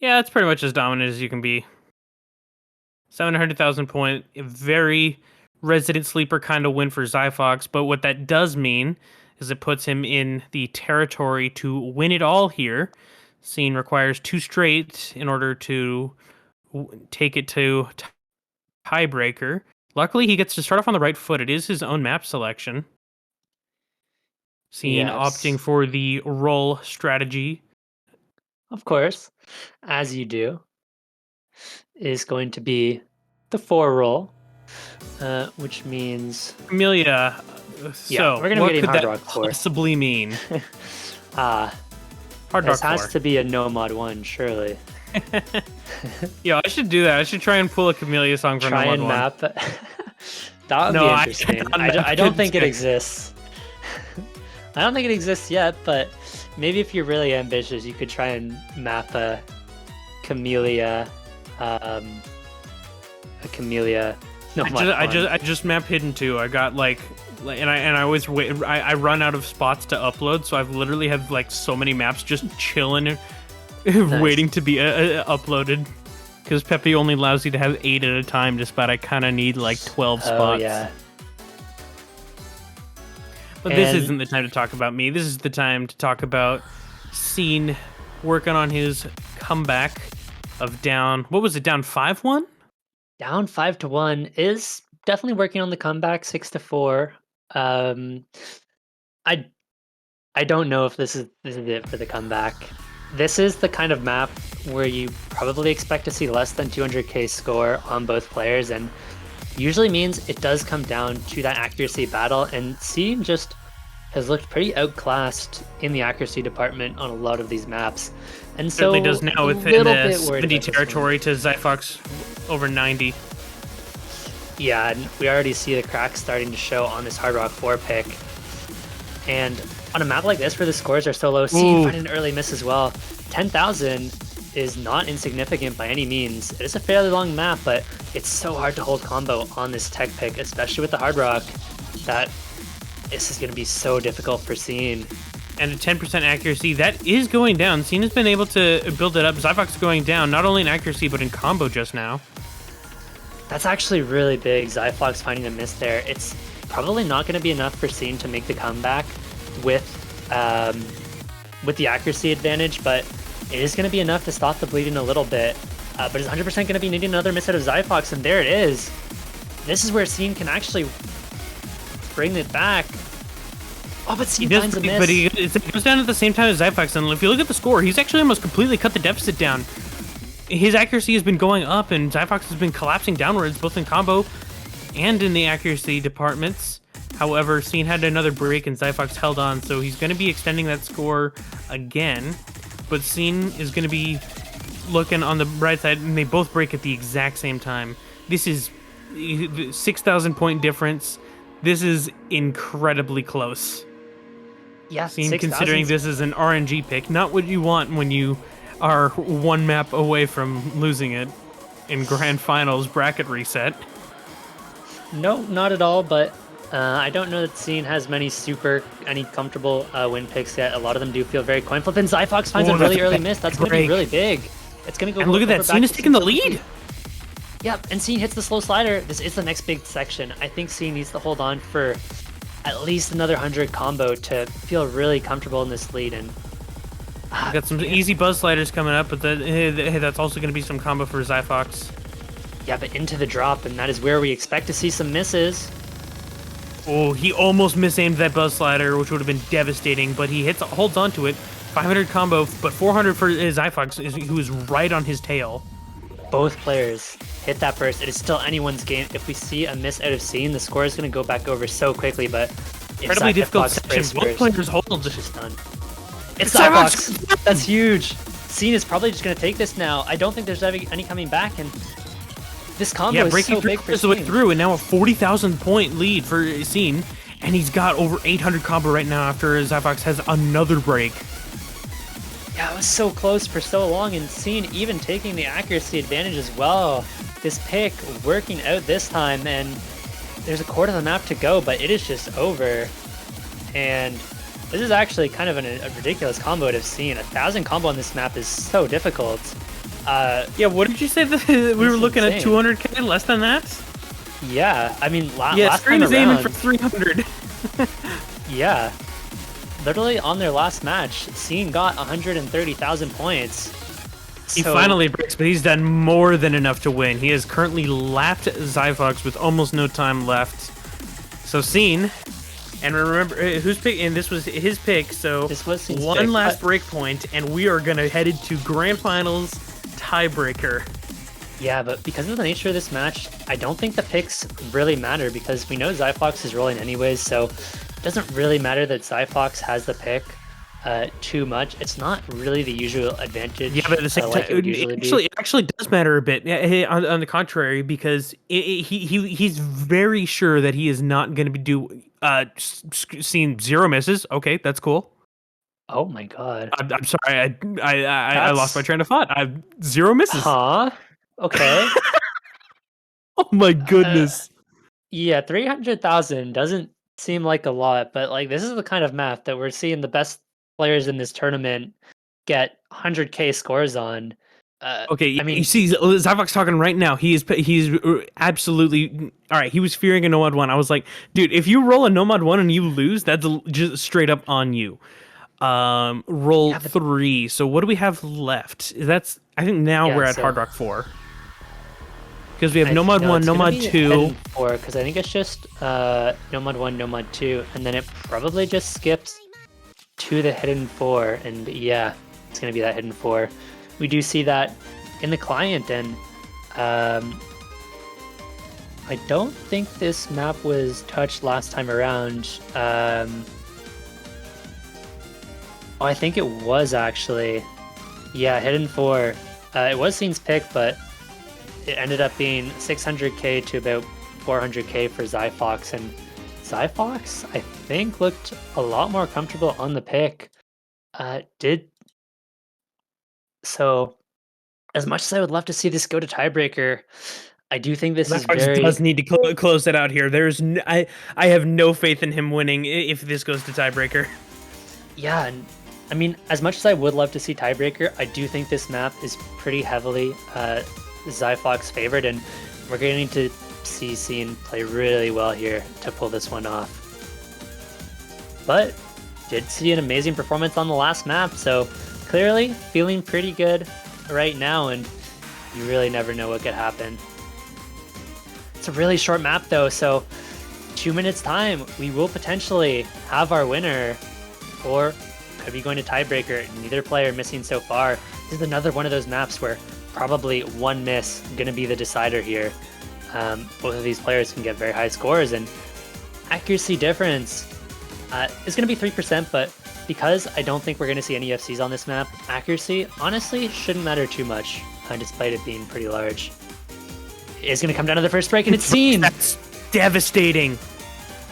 [SPEAKER 1] Yeah, it's pretty much as dominant as you can be. 700,000 point, a very resident sleeper kind of win for Xyphox, but what that does mean is it puts him in the territory to win it all here. Seeeen requires 2 straight in order to take it to tiebreaker. Luckily, he gets to start off on the right foot. It is his own map selection. Seeeen opting for the roll strategy.
[SPEAKER 2] Of course, as you do, is going to be the 4 roll, which means
[SPEAKER 1] Camellia. So,
[SPEAKER 2] we're gonna
[SPEAKER 1] what
[SPEAKER 2] be
[SPEAKER 1] could
[SPEAKER 2] Hard
[SPEAKER 1] that
[SPEAKER 2] Rock 4.
[SPEAKER 1] possibly mean?
[SPEAKER 2] Hard
[SPEAKER 1] Rock 4.
[SPEAKER 2] This has to be a no mod 1, surely.
[SPEAKER 1] Yo, I should do that. I should try and pull a Camellia song from
[SPEAKER 2] Try
[SPEAKER 1] no
[SPEAKER 2] and
[SPEAKER 1] mod
[SPEAKER 2] map. That would be interesting. I don't think it exists. I don't think it exists yet, but maybe if you're really ambitious, you could try and map a Camellia. No,
[SPEAKER 1] I just map hidden too. I got and I always wait. I run out of spots to upload, so I've literally have like so many maps just chilling, waiting to be uploaded. Because Pepe only allows you to have 8 at a time, despite I kind of need like 12 spots.
[SPEAKER 2] Oh yeah.
[SPEAKER 1] But this isn't the time to talk about me. This is the time to talk about seeeen working on his comeback of down. What was it? Down 5-1.
[SPEAKER 2] Down 5-1 is definitely working on the comeback. 6-4. I don't know if this is it for the comeback. This is the kind of map where you probably expect to see less than 200k score on both players, and usually means it does come down to that accuracy battle, and seeeen just has looked pretty outclassed in the accuracy department on a lot of these maps. And so
[SPEAKER 1] certainly does now within the 70 territory to Xyphox over 90.
[SPEAKER 2] Yeah, and we already see the cracks starting to show on this Hard Rock 4 pick. And on a map like this where the scores are so low, seeeen finding an early miss as well. 10,000 is not insignificant by any means. It is a fairly long map, but it's so hard to hold combo on this tech pick, especially with the Hard Rock, that this is going to be so difficult for seeeen.
[SPEAKER 1] And a 10% accuracy, that is going down. Seeeen has been able to build it up. Xyphox is going down, not only in accuracy, but in combo just now.
[SPEAKER 2] That's actually really big. Xyphox finding a miss there. It's probably not going to be enough for seeeen to make the comeback with the accuracy advantage, but it is going to be enough to stop the bleeding a little bit. But it's 100% going to be needing another miss out of Xyphox, and there it is. This is where seeeen can actually bring it back. Oh, but seeeen finds a miss.
[SPEAKER 1] But it goes down at the same time as Xyphox, and if you look at the score, he's actually almost completely cut the deficit down. His accuracy has been going up, and Xyphox has been collapsing downwards, both in combo and in the accuracy departments. However, seeeen had another break, and Xyphox held on, so he's going to be extending that score again. But seeeen is going to be looking on the right side, and they both break at the exact same time. This is 6,000 point difference. This is incredibly close.
[SPEAKER 2] Yeah,
[SPEAKER 1] seeeen considering this is an RNG pick, not what you want when you are one map away from losing it in Grand Finals bracket reset.
[SPEAKER 2] No, not at all, but I don't know that seeeen has any comfortable win picks yet. A lot of them do feel very coin flip, and Xyphox finds a really early miss. That's going to be really big. It's going to go.
[SPEAKER 1] And look at that, seeeen is taking the lead.
[SPEAKER 2] Yep, and seeeen hits the slow slider. This is the next big section. I think seeeen needs to hold on for at least another 100 combo to feel really comfortable in this lead. And
[SPEAKER 1] We got some easy buzz sliders coming up, but that's also going to be some combo for Xyphox.
[SPEAKER 2] yeah, but into the drop, and that is where we expect to see some misses.
[SPEAKER 1] Oh, he almost misaimed that buzz slider, which would have been devastating, but he holds on to it. 500 combo, but 400 for Xyphox, who is right on his tail.
[SPEAKER 2] Both players hit that burst. It is still anyone's game. If we see a miss out of seeeen, the score is going to go back over so quickly, but
[SPEAKER 1] incredibly difficult section. Both players hold.
[SPEAKER 2] It's just done. It's Xyphox! That's huge! seeeen is probably just going to take this now. I don't think there's any coming back, and this combo is so big for
[SPEAKER 1] the way through, and now a 40,000 point lead for seeeen, and he's got over 800 combo right now after Xyphox has another break.
[SPEAKER 2] Yeah, it was so close for so long, and seeeen even taking the accuracy advantage as well. This pick working out this time, and there's a quarter of the map to go, but it is just over. And this is actually kind of a ridiculous combo to have seen. 1,000 combo on this map is so difficult.
[SPEAKER 1] Yeah, what did you say that we were looking at 200k, less than that?
[SPEAKER 2] Yeah, I mean,
[SPEAKER 1] yeah,
[SPEAKER 2] last
[SPEAKER 1] Screen
[SPEAKER 2] time
[SPEAKER 1] is
[SPEAKER 2] around,
[SPEAKER 1] aiming for 300.
[SPEAKER 2] yeah. Literally on their last match, seeeen got 130,000 points.
[SPEAKER 1] He finally breaks, but he's done more than enough to win. He has currently lapped Xyphox with almost no time left. So seeeen, and remember who's pick, and this was his pick. So
[SPEAKER 2] this was
[SPEAKER 1] one last break point, and we are gonna head into grand finals tiebreaker.
[SPEAKER 2] Yeah, but because of the nature of this match, I don't think the picks really matter because we know Xyphox is rolling anyways. So it doesn't really matter that Xyphox has the pick too much. It's not really the usual advantage.
[SPEAKER 1] Yeah, but at the same time, it actually does matter a bit. On the contrary, because he's very sure that he is not going to be seeing 0 misses. Okay, that's cool.
[SPEAKER 2] Oh my god!
[SPEAKER 1] I'm sorry, I lost my train of thought. I've 0 misses.
[SPEAKER 2] Huh? Okay.
[SPEAKER 1] Oh my goodness.
[SPEAKER 2] Yeah, 300,000 doesn't seem like a lot, but like this is the kind of map that we're seeing the best players in this tournament get 100k scores on.
[SPEAKER 1] Okay, I mean, you see, Xyphox talking right now. He's absolutely all right. He was fearing a nomad 1. I was like, dude, if you roll a nomad 1 and you lose, that's just straight up on you. Roll 3. So what do we have left? I think now we're at Hard Rock 4. Because we have Nomad 1, Nomad 2.
[SPEAKER 2] 4, because I think it's just Nomad 1, Nomad 2, and then it probably just skips to the hidden 4, and yeah, it's going to be that hidden 4. We do see that in the client, and I don't think this map was touched last time around. Oh, I think it was actually. Yeah, hidden 4. It was seeen's pick, but it ended up being 600k to about 400k for Xyphox, and Xyphox, I think, looked a lot more comfortable on the pick. So, as much as I would love to see this go to tiebreaker, I do think this
[SPEAKER 1] does need to close it out here. I have no faith in him winning if this goes to tiebreaker.
[SPEAKER 2] Yeah, and I mean, as much as I would love to see tiebreaker, I do think this map is pretty heavily Xyphox favored, and we're going to see seeen play really well here to pull this one off. But did see an amazing performance on the last map, so clearly feeling pretty good right now, and you really never know what could happen. It's a really short map though, so 2 minutes time, we will potentially have our winner, or could be going to tiebreaker. Neither player missing so far. This is another one of those maps where probably one miss going to be the decider here. Both of these players can get very high scores, and accuracy difference is going to be 3%, but because I don't think we're going to see any FCs on this map, accuracy honestly shouldn't matter too much, despite it being pretty large. It's going to come down to the first break, and it's seeen.
[SPEAKER 1] That's devastating.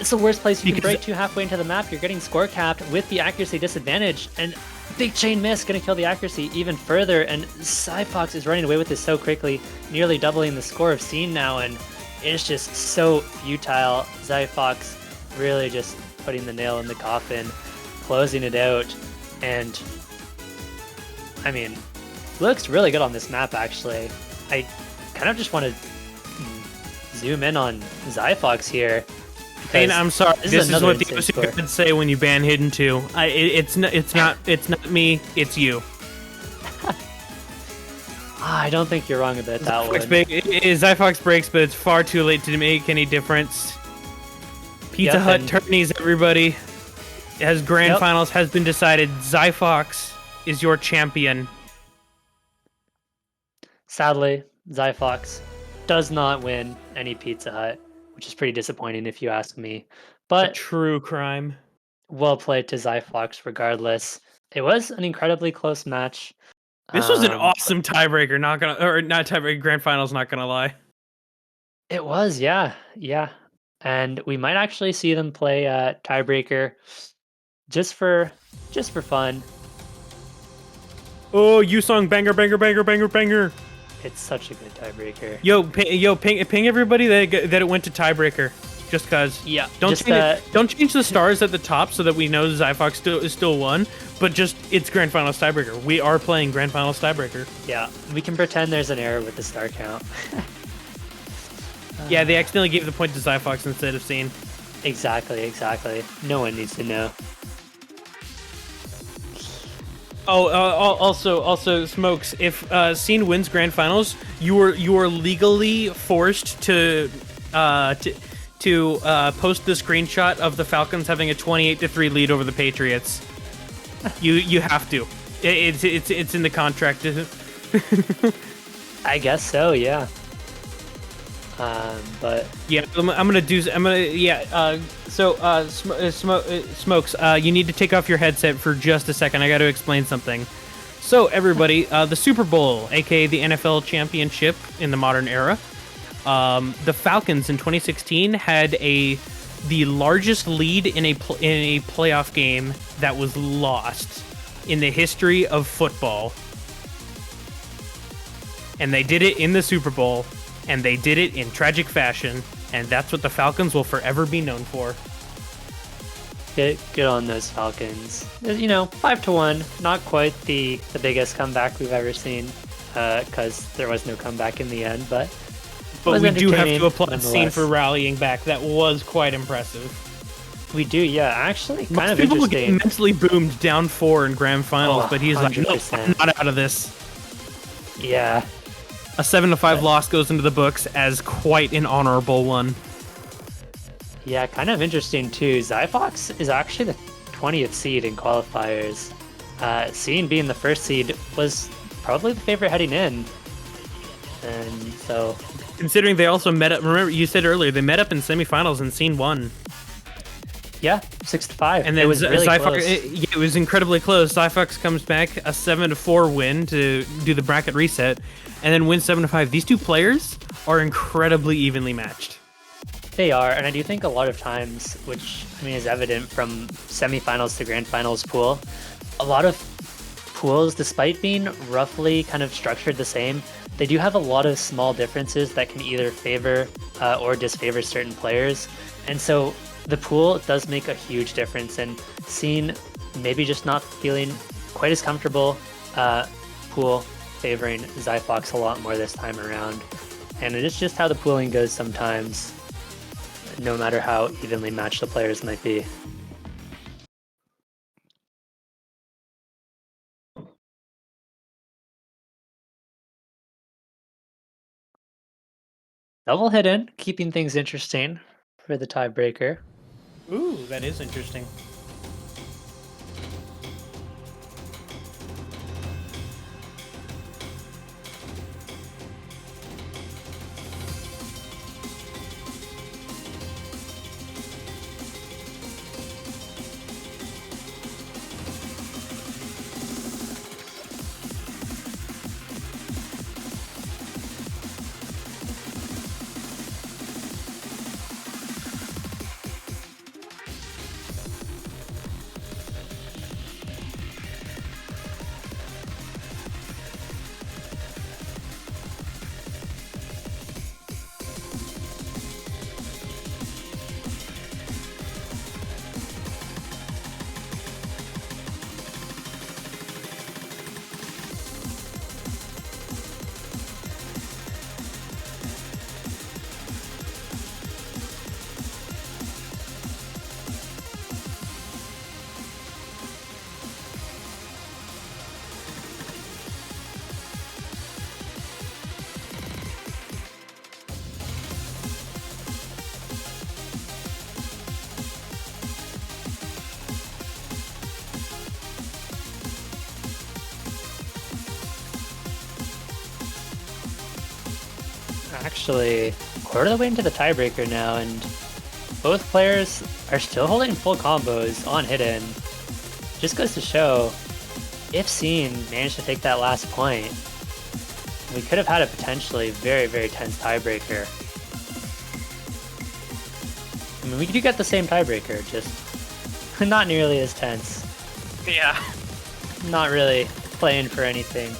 [SPEAKER 2] It's the worst place you can break to halfway into the map. You're getting score capped with the accuracy disadvantage, and big chain miss going to kill the accuracy even further, and Xyphox is running away with this so quickly, nearly doubling the score of seeen now, and it's just so futile. Xyphox really just putting the nail in the coffin, closing it out, and I mean, looks really good on this map actually. I kind of just want to zoom in on Xyphox here,
[SPEAKER 1] Payne, I'm sorry.
[SPEAKER 2] This
[SPEAKER 1] This is
[SPEAKER 2] another
[SPEAKER 1] what the
[SPEAKER 2] insane
[SPEAKER 1] OC
[SPEAKER 2] score.
[SPEAKER 1] gods say when you ban Hidden 2. It's not me. It's you.
[SPEAKER 2] I don't think you're wrong about that one.
[SPEAKER 1] Xyphox breaks, but it's far too late to make any difference. Pizza
[SPEAKER 2] Yep,
[SPEAKER 1] Hut
[SPEAKER 2] and-
[SPEAKER 1] tourneys, everybody. As grand
[SPEAKER 2] Yep.
[SPEAKER 1] finals has been decided, Xyphox is your champion.
[SPEAKER 2] Sadly, Xyphox does not win any Pizza Hut, which is pretty disappointing if you ask me.
[SPEAKER 1] A
[SPEAKER 2] But
[SPEAKER 1] true crime.
[SPEAKER 2] well played to Xyphox regardless. It was an incredibly close match.
[SPEAKER 1] This was an
[SPEAKER 2] Um,
[SPEAKER 1] awesome tiebreaker. Not tiebreaker. Grand finals. Not gonna lie.
[SPEAKER 2] It was, yeah, yeah. And we might actually see them play tiebreaker just for fun.
[SPEAKER 1] Oh, Yusong banger, banger, banger, banger, banger.
[SPEAKER 2] It's such a good tiebreaker.
[SPEAKER 1] Ping everybody that it went to tiebreaker. Just cause.
[SPEAKER 2] Yeah,
[SPEAKER 1] Don't
[SPEAKER 2] just,
[SPEAKER 1] don't change the stars at the top so that we know Xyphox is still won. But just it's grand finals tiebreaker. We are playing grand finals tiebreaker.
[SPEAKER 2] Yeah, we can pretend there's an error with the star count.
[SPEAKER 1] Yeah, they accidentally gave the point to Xyphox instead of seeeen.
[SPEAKER 2] Exactly. No one needs to know.
[SPEAKER 1] Oh, also, Smokes. If seeeen wins grand finals, you are legally forced to post the screenshot of the Falcons having a 28-3 lead over the Patriots. You have to. It's in the contract.
[SPEAKER 2] I guess so, yeah. But
[SPEAKER 1] Yeah, Smokes, you need to take off your headset for just a second. I got to explain something. So, everybody, the Super Bowl, aka the NFL Championship in the modern era, the Falcons in 2016 had the largest lead in a playoff game that was lost in the history of football, and they did it in the Super Bowl. And they did it in tragic fashion, and that's what the Falcons will forever be known for.
[SPEAKER 2] good on those Falcons. 5-1, not quite the biggest comeback we've ever seen, because there was no comeback in the end, but
[SPEAKER 1] we do have to applaud
[SPEAKER 2] nonetheless.
[SPEAKER 1] Seeeen for rallying back. That was quite impressive.
[SPEAKER 2] We do, yeah. Actually, kind
[SPEAKER 1] Most
[SPEAKER 2] of
[SPEAKER 1] people would get
[SPEAKER 2] interesting.
[SPEAKER 1] immensely boomed down 4 in grand finals,
[SPEAKER 2] Oh,
[SPEAKER 1] but he's like, no,
[SPEAKER 2] 100%.
[SPEAKER 1] I'm not out of this.
[SPEAKER 2] Yeah,
[SPEAKER 1] A 7-5 loss goes into the books as quite an honorable one.
[SPEAKER 2] yeah, kind of interesting too. Xyphox is actually the 20th seed in qualifiers. Seeeen being the first seed was probably the favorite heading in, and so
[SPEAKER 1] Considering they also met up, remember you said earlier they met up in semifinals and Seeen won.
[SPEAKER 2] yeah, 6-5.
[SPEAKER 1] And then
[SPEAKER 2] it was really
[SPEAKER 1] Xyphox,
[SPEAKER 2] close.
[SPEAKER 1] it was incredibly close. Xyphox comes back a 7-4 win to do the bracket reset, and then wins 7-5. These two players are incredibly evenly matched.
[SPEAKER 2] They are, and I do think a lot of times, which I mean is evident from semifinals to grand finals pool, a lot of pools, despite being roughly kind of structured the same, they do have a lot of small differences that can either favor or disfavor certain players, and so the pool does make a huge difference. And seeing maybe just not feeling quite as comfortable, pool favoring Xyphox a lot more this time around, and it is just how the pooling goes sometimes, no matter how evenly matched the players might be. Double hidden, keeping things interesting for the tiebreaker.
[SPEAKER 1] Ooh, that is interesting.
[SPEAKER 2] actually quarter of the way into the tiebreaker now, and both players are still holding full combos on hidden. Just goes to show, if Seeeen managed to take that last point, we could have had a potentially very, very tense tiebreaker. I mean, we do get the same tiebreaker, just not nearly as tense.
[SPEAKER 1] Yeah.
[SPEAKER 2] Not really playing for anything.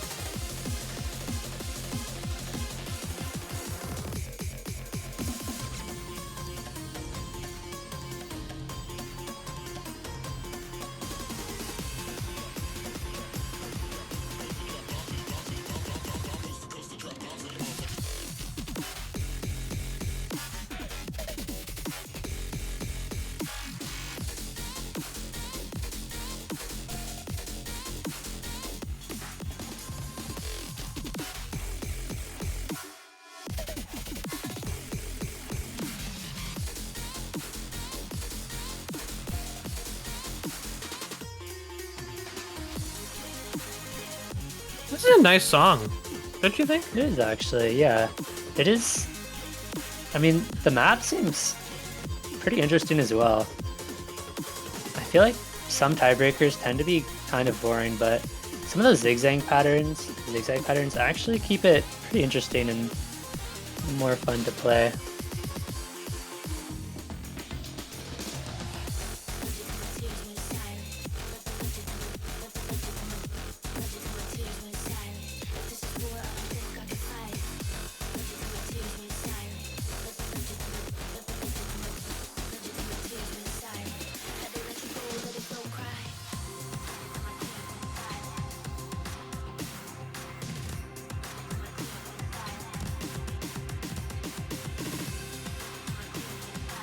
[SPEAKER 1] This is a nice song, don't you think?
[SPEAKER 2] It is actually, yeah. It is. I mean, the map seems pretty interesting as well. I feel like some tiebreakers tend to be kind of boring, but some of those zigzag patterns actually keep it pretty interesting and more fun to play.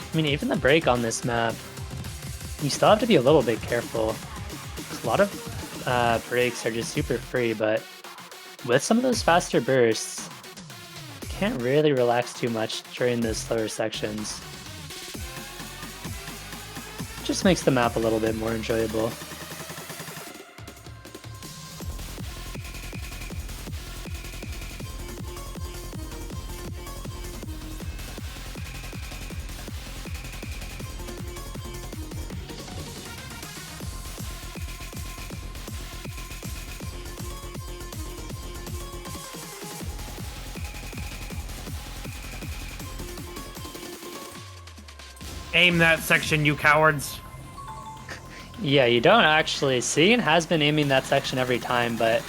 [SPEAKER 2] I mean, even the break on this map, you still have to be a little bit careful. A lot of breaks are just super free, but with some of those faster bursts, you can't really relax too much during those slower sections. Just makes the map a little bit more enjoyable.
[SPEAKER 1] Aim that section, you cowards.
[SPEAKER 2] Yeah, you don't actually. Seeeen has been aiming that section every time, but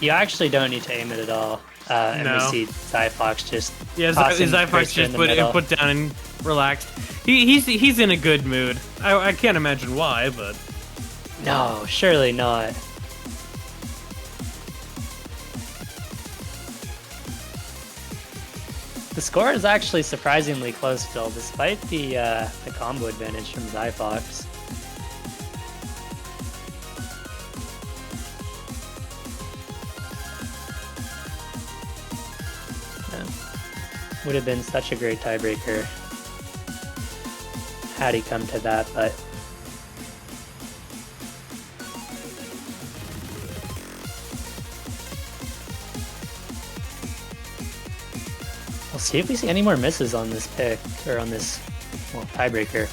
[SPEAKER 2] you actually don't need to aim it at all. And we
[SPEAKER 1] No.
[SPEAKER 2] see Xyphox just tossing
[SPEAKER 1] Xyphox
[SPEAKER 2] Cursor in
[SPEAKER 1] just
[SPEAKER 2] the
[SPEAKER 1] put
[SPEAKER 2] middle.
[SPEAKER 1] put down and relaxed. He's in a good mood. I can't imagine why, but
[SPEAKER 2] No, surely not. The score is actually surprisingly close still, despite the combo advantage from Xyphox. Yeah. Would have been such a great tiebreaker had he come to that, but we'll see if we see any more misses on this pick, or on this, well, tiebreaker.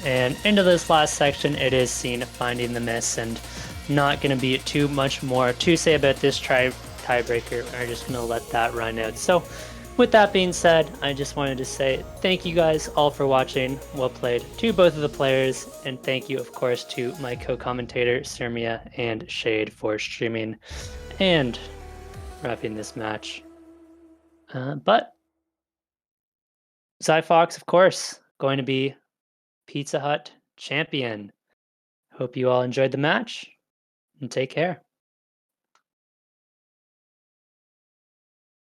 [SPEAKER 2] And into this last section, it is Seeeen finding the miss, and not going to be too much more to say about this tiebreaker. We're just going to let that run out. So with that being said, I just wanted to say thank you guys all for watching. Well played to both of the players, and thank you, of course, to my co-commentator, Sermia and Shade, for streaming and wrapping this match. But Xyphox, of course, going to be Pizza Hut champion. Hope you all enjoyed the match, and take care.